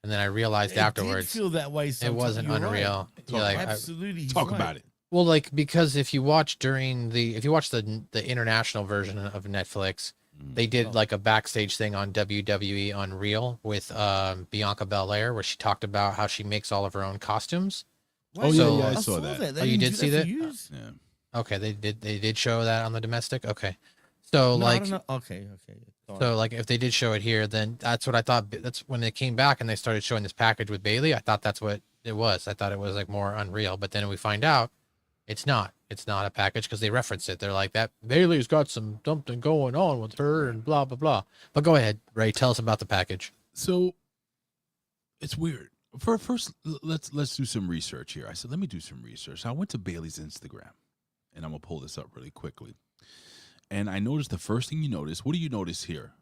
and then I realized It afterwards did feel that way. it Sometimes. wasn't You're Unreal. Right. You're like, Absolutely. he's Talk right. about it. well, like, because if you watch the international version of Netflix, they did like a backstage thing on WWE Unreal with Bianca Belair, where she talked about how she makes all of her own costumes. Oh, Wait, yeah, so- yeah, I I saw that. They Oh, you didn't did do see for that? yous? Yeah. Okay, they did show that on the domestic. Okay, so No, I like don't know. Okay. Go on. so like if they did show it here, then that's what I thought. That's when they came back and they started showing this package with Bailey. I thought that's what it was. I thought it was like more Unreal, but then we find out it's not. It's not a package because they reference it. They're like, that Bailey's got something going on with her and blah blah blah. But go ahead, Ray. Tell us about the package. So it's weird. First, let's do some research here. I said, let me do some research. I went to Bailey's Instagram, and I'm gonna pull this up really quickly. And I noticed the first thing you notice. What do you notice here?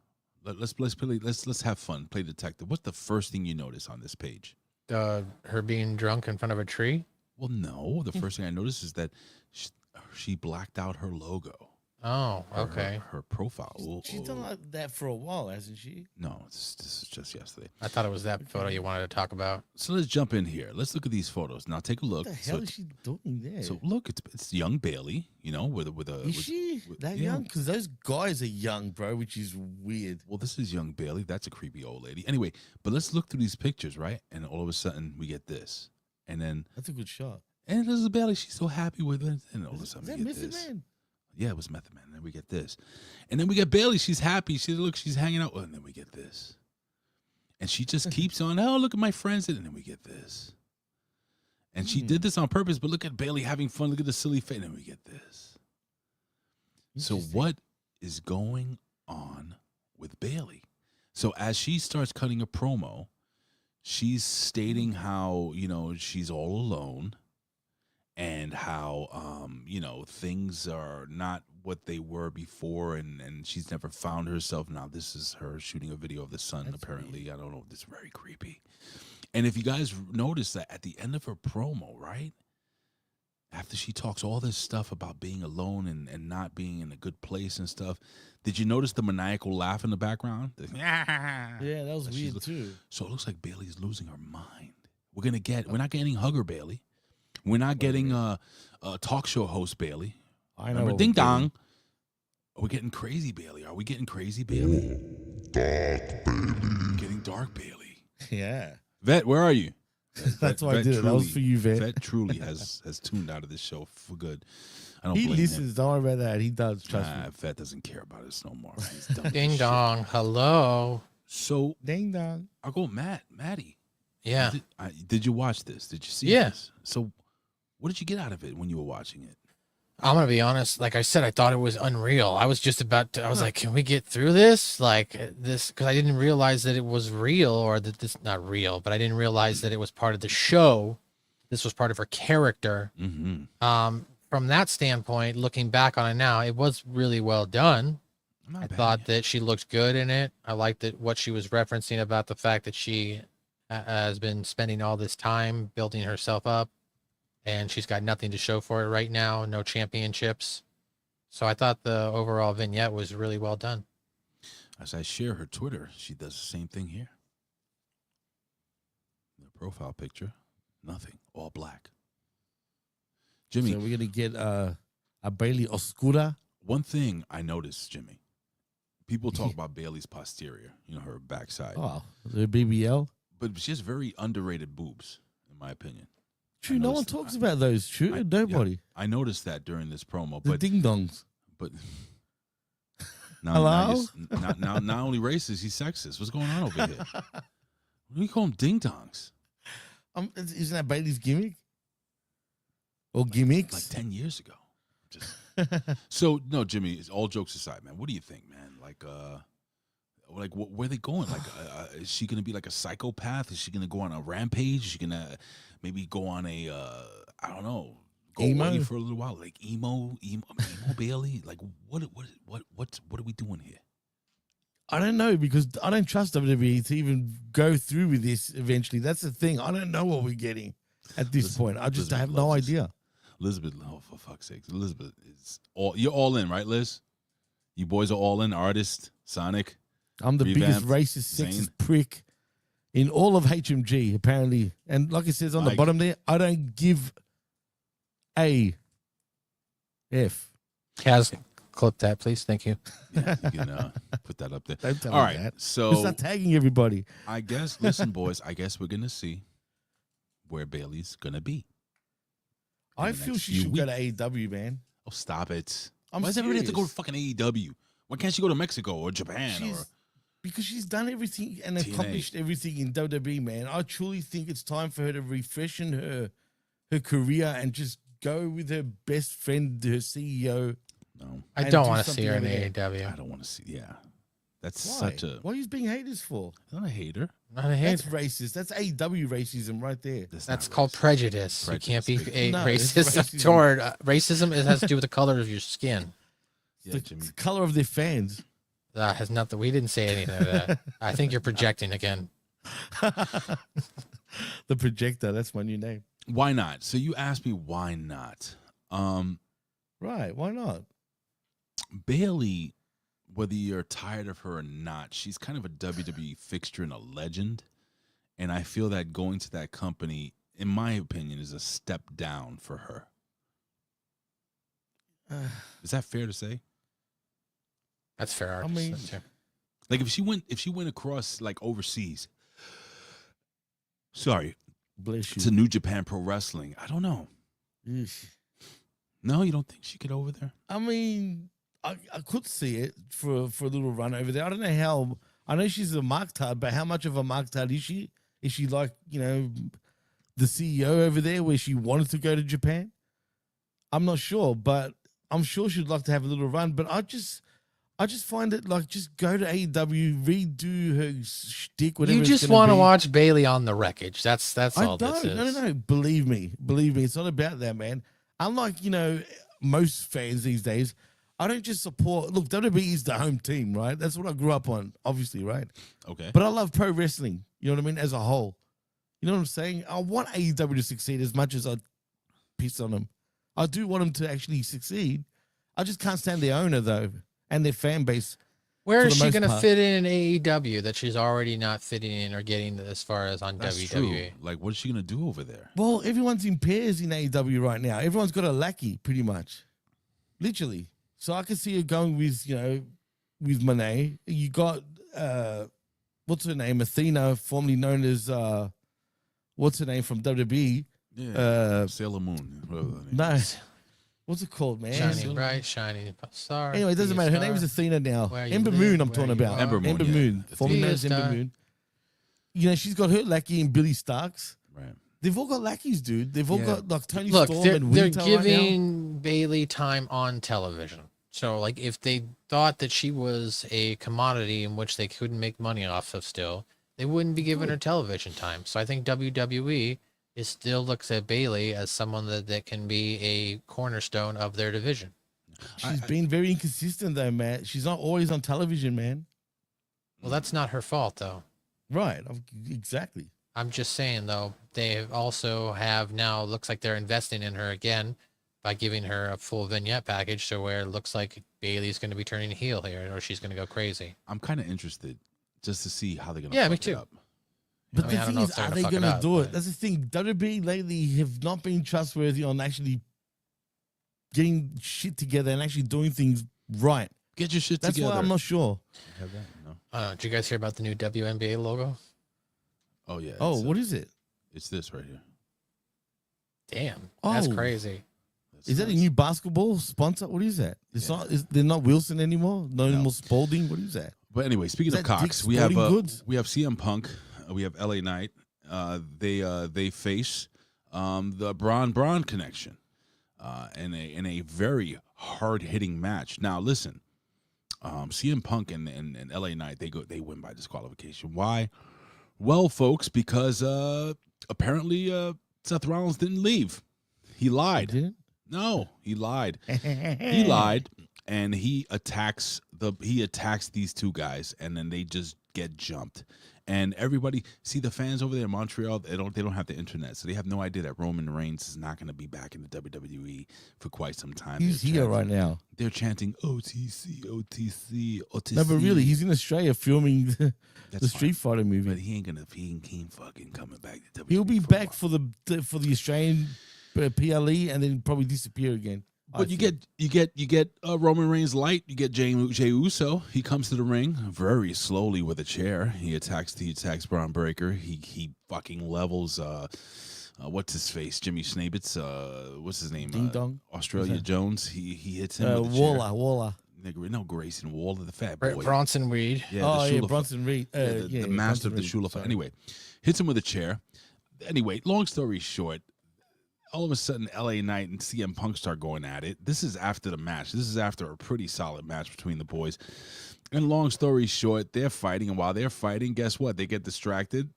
Let's have fun. Play detective. What's the first thing you notice on this page? Her being drunk in front of a tree. Well, no. The first thing I noticed is that she blacked out her logo. Oh, okay. Her profile. She's done like that for a while, hasn't she? No, this is just yesterday. I thought it was that photo you wanted to talk about. So let's jump in here. Let's look at these photos. Now take a look. What the hell is she doing there? So look, it's young Bailey. You know, with a. Is she that young? Because those guys are young, bro, which is weird. Well, this is young Bailey. That's a creepy old lady. Anyway, but let's look through these pictures, right? And all of a sudden we get this, and then That's a good shot. and this is Bailey. She's so happy with it, and all of a Is sudden that we get Method this. Man? Yeah, it was Method Man. And then we get this, and then we get Bailey. She's happy. She's hanging out, and then we get this, and she just keeps on. Oh, look at my friends, and then we get this, and she did this on purpose. But look at Bailey having fun. Look at the silly face, and then we get this. So what is going on with Bailey? So as she starts cutting a promo, she's stating how, she's all alone and how, things are not what they were before, and she's never found herself. Now, this is her shooting a video of the sun, That's apparently. I don't know. This is very creepy. And if you guys notice that at the end of her promo, right? After she talks all this stuff about being alone and not being in a good place and stuff, did you notice the maniacal laugh in the background? Yeah, that was Like she's weird too. So it looks like Bailey's losing her mind. We're not getting Hugger Bailey. We're not getting a talk show host Bailey. I know. Remember, what ding we're getting. dong. Are we getting crazy Bailey? Are we getting crazy Bailey? Dark Bailey. Getting dark Bailey. Yeah. Vet, where are you? That's why I did it. That was for you, Vet. Vet truly has tuned out of this show for good. I don't He blame listens. him. Don't worry about that. He does. Trust me. Vet doesn't care about us no more. He's done with Ding this shit. dong. Hello. So Ding dong. I'll go Maddie. Yeah. Did you watch this? Did you see Yeah. this? So what did you get out of it when you were watching it? I'm gonna be honest. Like I said, I thought it was unreal. I was just about to. I was like, "Can we get through this?" Like this, because I didn't realize that it was real, or that this not real. But I didn't realize that it was part of the show. This was part of her character. Mm-hmm. From that standpoint, looking back on it now, it was really well done. I thought that she looked good in it. I liked that what she was referencing about the fact that she has been spending all this time building herself up, and she's got nothing to show for it right now. No championships. So I thought the overall vignette was really well done. As I share her Twitter, she does the same thing here. The profile picture, nothing, all black. Jimmy, So we're gonna get a Bailey Oscura. one thing I noticed, Jimmy, people talk about Bailey's posterior, her backside. Oh, the BBL. But she has very underrated boobs, in my opinion. True, no one talks about those. True, nobody. Yeah, I noticed that during this promo. The But ding dongs. But now, Hello? not only racist, he's sexist. What's going on over here? What do we call them? Ding dongs. Isn't that Bailey's gimmick? Or gimmicks? Like 10 years ago. So no, Jimmy. All jokes aside, man. What do you think, man? Where are they going? Is she gonna be like a psychopath? Is she gonna go on a rampage? Is she gonna maybe go on a I don't know, go away for a little while, like emo Bailey? Like what are we doing here? I don't know, because I don't trust WWE to even go through with this eventually. That's the thing. I don't know what we're getting at this point. I just have no idea. Elizabeth, oh, for fuck's sake. Elizabeth is you're all in, right, Liz? You boys are all in, artist, Sonic. I'm the biggest Revamped, racist, Zayn. sexist prick in all of HMG, apparently. And like it says on the bottom there, I don't give a F. Kaz, clip that, please. Thank you. Yeah, you can put that up there. Don't tell All me right, that. so Start tagging everybody. I guess, listen, boys, I guess we're going to see where Bailey's going to be. I feel she should go to AEW, man. Oh, stop it. I'm Why does everybody have to go to serious. fucking AEW? Why can't she go to Mexico or Japan? Because she's done everything and TNA. accomplished everything in WWE, man. I truly think it's time for her to refreshen her career and just go with her best friend, her CEO. No. I and don't do want to see her in something AEW. I don't want to see. Yeah. That's Why? such a. What are you being haters for? I'm not a hater. Not a That's hater. racist. That's AEW racism right there. That's That's not called racist. prejudice. You can't be No, it's racist racism. toward racism. It has to do with the color of your skin. Yeah, the Jimmy. color of their fans. That has nothing. We didn't say anything of that. I think you're projecting again. The projector. That's my new name. Why not? So you asked me why not. Right. Why not? Bailey, whether you're tired of her or not, she's kind of a WWE fixture and a legend. And I feel that going to that company, in my opinion, is a step down for her. Is that fair to say? That's fair. I mean- That's fair. Like if she went across like overseas, sorry, Bless you. to New Japan Pro Wrestling, I don't know. Eesh. No, you don't think she could over there? I mean, I could see it for a little run over there. I don't know how. I know she's a marktard, but how much of a marktard is she? Is she like, the CEO over there where she wanted to go to Japan? I'm not sure, but I'm sure she'd like to have a little run. But I just find it like, just go to AEW, redo her shtick, whatever. You just want to watch Bailey on the wreckage. That's all this is. No. Believe me. It's not about that, man. Unlike, most fans these days, I don't just support. Look, WWE is the home team, right? That's what I grew up on, obviously, right? Okay. But I love pro wrestling. You know what I mean? As a whole, you know what I'm saying? I want AEW to succeed as much as I piss on them. I do want them to actually succeed. I just can't stand their owner though, and their fan base. Where for is the she most going to part. fit in AEW that she's already not fitting in or getting as far as on That's WWE? true. Like, what is she gonna do over there? Well, everyone's in pairs in AEW right now. Everyone's got a lackey, pretty much, literally. So I can see her going with, with Monet. You got what's her name, Athena, formerly known as what's her name from WWE? Yeah. Sailor Moon. whatever her name No, is. what's it called, man? Shining bright, shining star. Anyway, it doesn't be a matter. Her name is star. Athena now. Where you Ember live, Moon, I'm where talking you about. are. Ember Moon, Ember yeah. Moon, formerly Be known a as Ember star. Moon. She's got her lackey and Billy Starks. Right. They've all got lackeys, dude. They've all Yeah. got like Tony Look, Storm they're and Winter right now. giving Bailey time on television. So, like, if they thought that she was a commodity in which they couldn't make money off of still, they wouldn't be giving her television time. So I think WWE still looks at Bailey as someone that can be a cornerstone of their division. She's been very inconsistent though, man. She's not always on television, man. Well, that's not her fault though. Right. Exactly. I'm just saying though, they also have now looks like they're investing in her again by giving her a full vignette package, so where it looks like Bailey's going to be turning heel here, or she's going to go crazy. I'm kind of interested just to see how they're going to. Yeah, me fuck too. it up. But I mean, the I don't thing know is, if they're are gonna they fuck going it to up, do it? but- That's the thing. WWE lately have not been trustworthy on actually getting shit together and actually doing things right. Get your shit That's together. why I'm not sure. You have that? No. Did you guys hear about the new WNBA logo? Oh yeah. Oh, it's, what is it? It's this right here. Damn, that's Oh. crazy. That's Is that a nice. new basketball sponsor? What is that? It's Yeah. not. They're not Wilson anymore. No, No. more Spalding. What is that? But anyway, speaking Is of that Cox, Dick's we have Sporting Goods? CM Punk, we have LA Knight. They face the Braun connection in a very hard hitting match. Now listen, CM Punk and LA Knight they win by disqualification. Why? Well, folks, because apparently Seth Rollins didn't leave. He lied. Did No, he lied. it? He lied, and he attacks these two guys, and then they just get jumped. And everybody, see the fans over there in Montreal, they don't have the internet, so they have no idea that Roman Reigns is not going to be back in the WWE for quite some time. He's They're here chanting- right now. They're chanting OTC, OTC, OTC. No, but really, he's in Australia filming the That's Street Fighter movie. But he ain't fucking coming back to WWE. He'll be for a back while. for the Australian PLE and then probably disappear again. But you get Roman Reigns light. You get Jey Uso. He comes to the ring very slowly with a chair. He attacks Braun Breaker. He fucking levels what's his face, Jimmy Snabitz. What's his name? Ding Dong. Australia Jones. He hits him with a Waller. chair. No, Grayson Waller, the fat boy. Bronson Reed. Yeah, Oh the yeah, Shula- Bronson Reed. the master of the Bronson Reed, Shula. sorry. Anyway, hits him with a chair. Anyway, long story short, all of a sudden, LA Knight and CM Punk start going at it. This is after the match. This is after a pretty solid match between the boys. And long story short, they're fighting. And while they're fighting, guess what? They get distracted.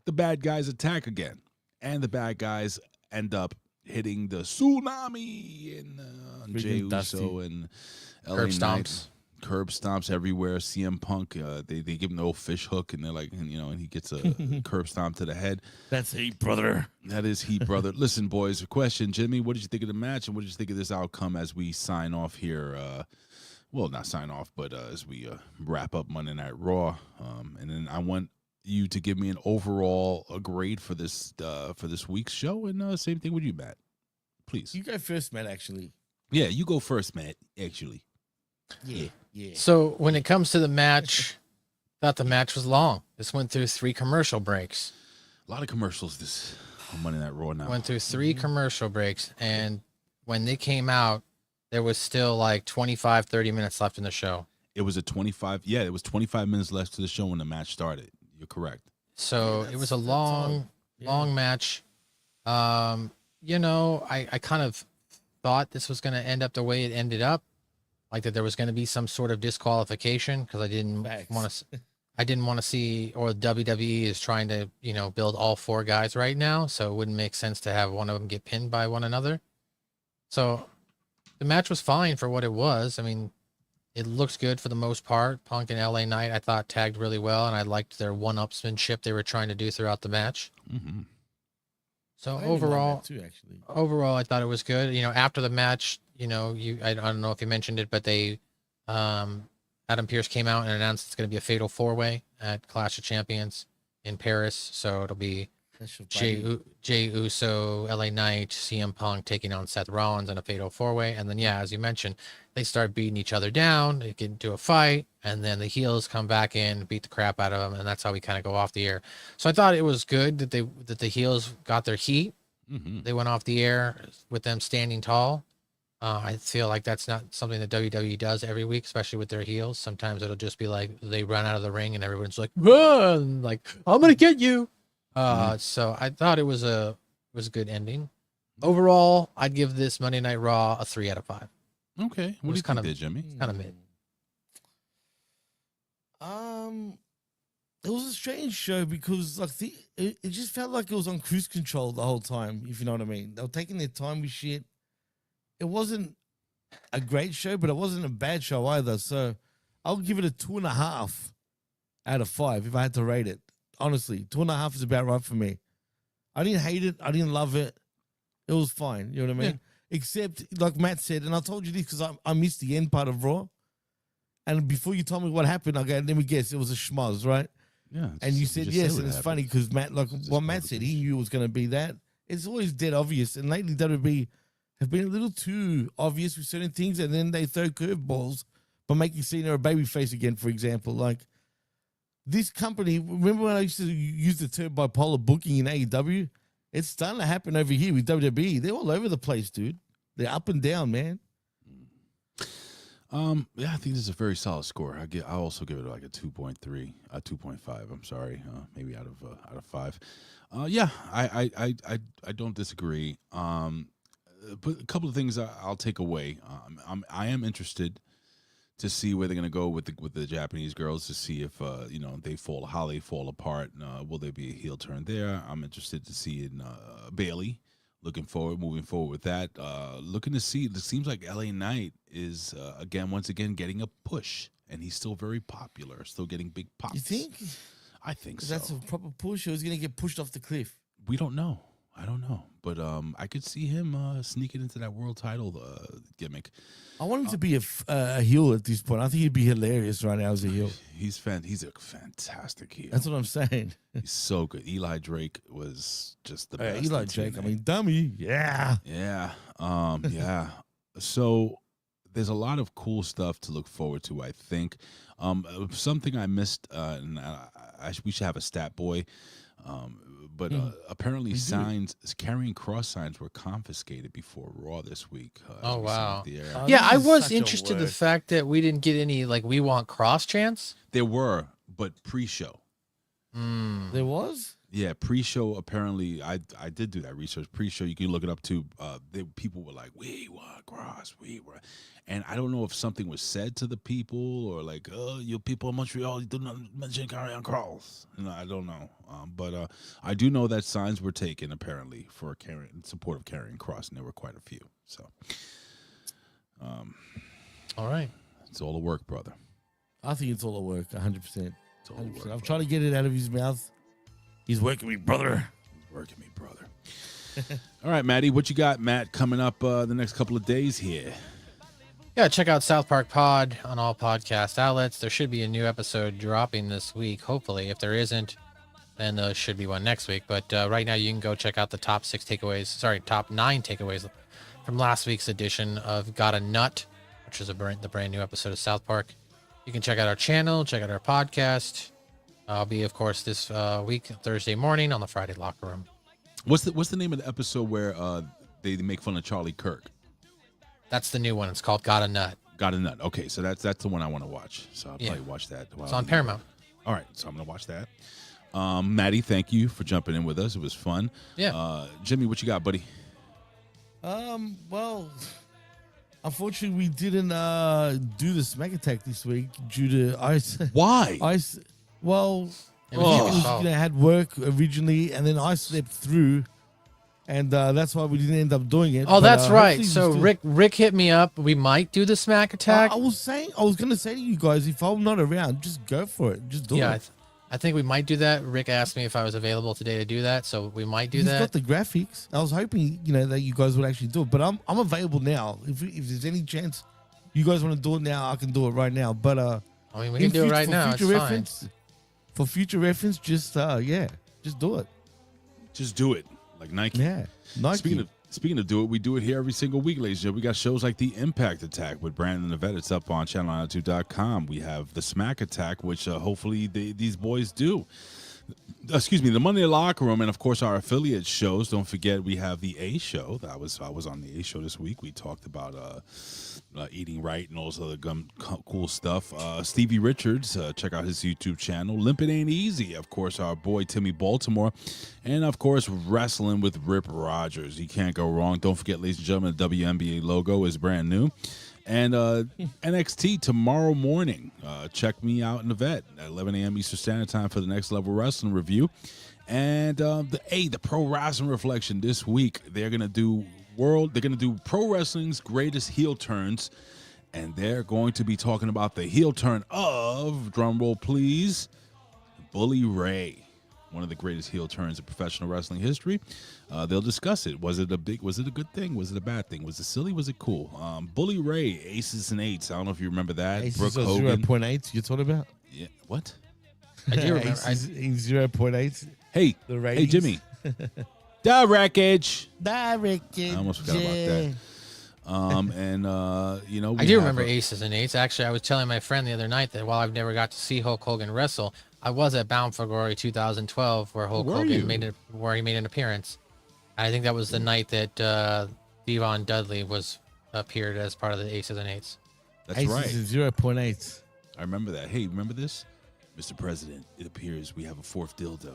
The bad guys attack again. And the bad guys end up hitting the tsunami and Jey Freaking Dusty. Uso and LA Curb Knight. stomps. Curb stomps everywhere. CM Punk, they give him the old fish hook, and they're like, and he gets a curb stomp to the head. That's heat, brother. That is heat, brother. Listen, boys, a question. Jimmy, what did you think of the match, and what did you think of this outcome as we sign off here? Well, not sign off, but as we wrap up Monday Night Raw. And then I want you to give me an overall grade for this week's show, and same thing with you, Matt. Please. You go first, man. Actually. Yeah, you go first, Matt. Actually. Yeah. So when it comes to the match, thought the match was long. This went through 3 commercial breaks. A lot of commercials this on Monday Night Raw now. Went through 3 commercial breaks, and when they came out, there was still like 25, 30 minutes left in the show. It was a 25. Yeah, it was 25 minutes left to the show when the match started. You're correct. So it was a long match. I kind of thought this was going to end up the way it ended up, like that there was going to be some sort of disqualification, because I didn't want to see, or WWE is trying to, build all 4 guys right now, so it wouldn't make sense to have one of them get pinned by one another. So the match was fine for what it was. I mean, it looks good for the most part. Punk and LA Knight, I thought, tagged really well, and I liked their one-upsmanship they were trying to do throughout the match. Mm-hmm. I So even like overall, that too, actually. I thought it was good. After the match, I don't know if you mentioned it, but they, Adam Pearce came out and announced it's going to be a fatal 4-way at Clash of Champions in Paris. So it'll be Jey Uso, LA Knight, CM Punk taking on Seth Rollins in a fatal 4-way. And then, as you mentioned, they start beating each other down. They get into a fight, and then the heels come back in, beat the crap out of them, and that's how we kind of go off the air. So I thought it was good that the heels got their heat. Mm-hmm. They went off the air with them standing tall. I feel like that's not something that WWE does every week, especially with their heels. Sometimes it'll just be like they run out of the ring and everyone's like, "Run!" Like, I'm gonna get you. So I thought it was a good ending. Overall, I'd give this Monday Night Raw a 3 out of 5. Okay. What do you think there, Jimmy? Kind of mid. It was a strange show because it just felt like it was on cruise control the whole time, if you know what I mean. They were taking their time with shit. It wasn't a great show, but it wasn't a bad show either. So I'll give it a 2.5 out of 5 if I had to rate it. Honestly, 2.5 is about right for me. I didn't hate it. I didn't love it. It was fine. You know what I mean? Yeah. Except, like Matt said, and I told you this because I missed the end part of Raw. And before you told me what happened, I go, let me guess, it was a schmoz, right? Yeah. And you said yes, and it's funny because Matt, like what Matt said, he knew it was going to be that. It's always dead obvious. And lately, WWE have been a little too obvious with certain things, and then they throw curveballs by making Cena a babyface again, for example. Like, this company, remember when I used to use the term bipolar booking in AEW? It's starting to happen over here with WWE. They're all over the place, dude. They're up and down, man. Yeah, I think this is a very solid score. I also give it like a 2.3, a 2.5. I'm sorry, maybe out of 5. Yeah, I don't disagree. But a couple of things I'll take away. I am interested to see where they're gonna go with the Japanese girls, to see if how they fall apart. Will there be a heel turn there? I'm interested to see in Bailey. Moving forward with that. Looking to see. It seems like LA Knight is once again getting a push, and he's still very popular, still getting big pops. You think? I think so. That's a proper push, or is he gonna get pushed off the cliff? We don't know. I don't know, but I could see him sneaking into that world title gimmick. I want him to be a heel at this point. I think he'd be hilarious right now as a heel. He's a fantastic heel. That's what I'm saying. He's so good. Eli Drake was just the best. Eli Drake, I mean, dummy. Yeah. Yeah. Yeah. So there's a lot of cool stuff to look forward to, I think. Something I missed, and we should have a stat boy. But apparently carrying cross signs were confiscated before Raw this week. Oh, wow. Oh, yeah, I was such a interested in the work. fact that we didn't get any, like, we want cross chants. There were, but pre-show. There was? Yeah, pre-show, apparently, I did do that research. Pre-show, you can look it up too. People were like, we want cross, we want. And I don't know if something was said to the people or like, oh, you people in Montreal, you do not mention carrying cross. I don't know. But I do know that signs were taken, apparently, in support of carrying cross, and there were quite a few. So, all right. It's all the work, brother. I think it's all at work, 100%. It's all the work. I'm trying to get it out of his mouth. He's working me, brother. Working me, brother. All right, Maddie, what you got, Matt, coming up the next couple of days here? Yeah, check out South Park Pod on all podcast outlets. There should be a new episode dropping this week, hopefully. If there isn't, then there should be one next week. But right now, you can go check out the top 9 takeaways from last week's edition of Got a Nut, which is the brand new episode of South Park. You can check out our channel, check out our podcast. I'll be, of course, this week, Thursday morning on the Friday Locker Room. What's the name of the episode where they make fun of Charlie Kirk? That's the new one. It's called Got a Nut. Got a Nut. Okay, so that's the one I want to watch. So I'll probably watch that. It's on Paramount. All right, so I'm going to watch that. Maddie, thank you for jumping in with us. It was fun. Yeah. Jimmy, what you got, buddy? Well, unfortunately, we didn't do the Smack Attack this week due to ice. Why? Ice. Well, It was Rick was, had work originally, and then I slept through, and that's why we didn't end up doing it. Oh, But, that's right. hopefully So we still- Rick hit me up. We might do the Smack Attack. I was going to say to you guys, if I'm not around, just go for it. Just do Yeah, it. I think we might do that. Rick asked me if I was available today to do that, so we might do He's that. got the graphics. I was hoping, that you guys would actually do it, but I'm available now. If there's any chance you guys want to do it now, I can do it right now. But I mean, we can do it right now. It's fine. For future reference, just do it. Just do it, like Nike. Yeah, Nike. Speaking of do it, we do it here every single week, ladies and gentlemen. We got shows like The Impact Attack with Brandon and Yvette. It's up on channel92.com. We have The Smack Attack, which hopefully these boys do. The Monday Locker Room, and of course our affiliate shows. Don't forget we have the A Show. I was on the A Show this week. We talked about eating right and all this other cool stuff. Stevie Richards, check out his YouTube channel. Limp It Ain't Easy, of course, our boy Timmy Baltimore, and of course Wrestling with Rip Rogers. You can't go wrong. Don't forget, ladies and gentlemen, the WNBA logo is brand new. And NXT tomorrow morning. Check me out in the vet at 11 a.m. Eastern Standard Time for the Next Level Wrestling review. And the Pro Wrestling Reflection this week, they're going to do world. They're going to do pro wrestling's greatest heel turns, and they're going to be talking about the heel turn of, drumroll please, Bully Ray. One of the greatest heel turns in professional wrestling history. They'll discuss it. Was it a good thing? Was it a bad thing? Was it silly? Was it cool? Bully Ray, aces and eights. I don't know if you remember that. Aces Brooke are Hogan. 0.8 you're talking about? Yeah. What? I do remember. Aces in 0.8. Hey, The hey, ratings. Jimmy. The wreckage. I I almost forgot about that. I do remember aces and eights. Actually, I was telling my friend the other night that while I've never got to see Hulk Hogan wrestle, I was at Bound for Glory 2012 where Hulk Hogan made an appearance. And I think that was the night that Devon Dudley appeared as part of the aces and eights. That's Aces right. in 0.8. I remember that. Hey, remember this? Mr. President, it appears we have a fourth dildo.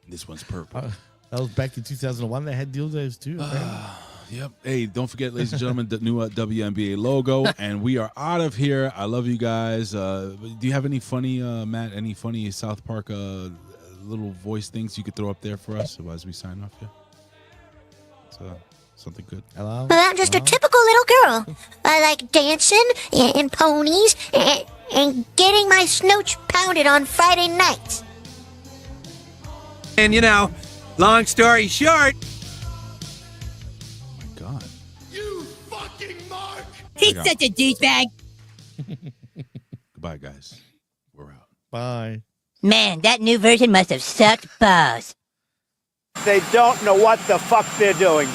This one's purple. That was back in 2001. They had dildos too. Yep. Hey, don't forget, ladies and gentlemen, the new WNBA logo. And we are out of here. I love you guys. Do you have any funny, Matt, any funny South Park little voice things you could throw up there for us as we sign off here? Something good. Hello? Well, I'm just a typical little girl. I like dancing and ponies and getting my snooch pounded on Friday nights. And, long story short, God. You fucking mark! he's such a douchebag. Goodbye, guys. We're out. Bye. Man, that new version must have sucked balls. They don't know what the fuck they're doing.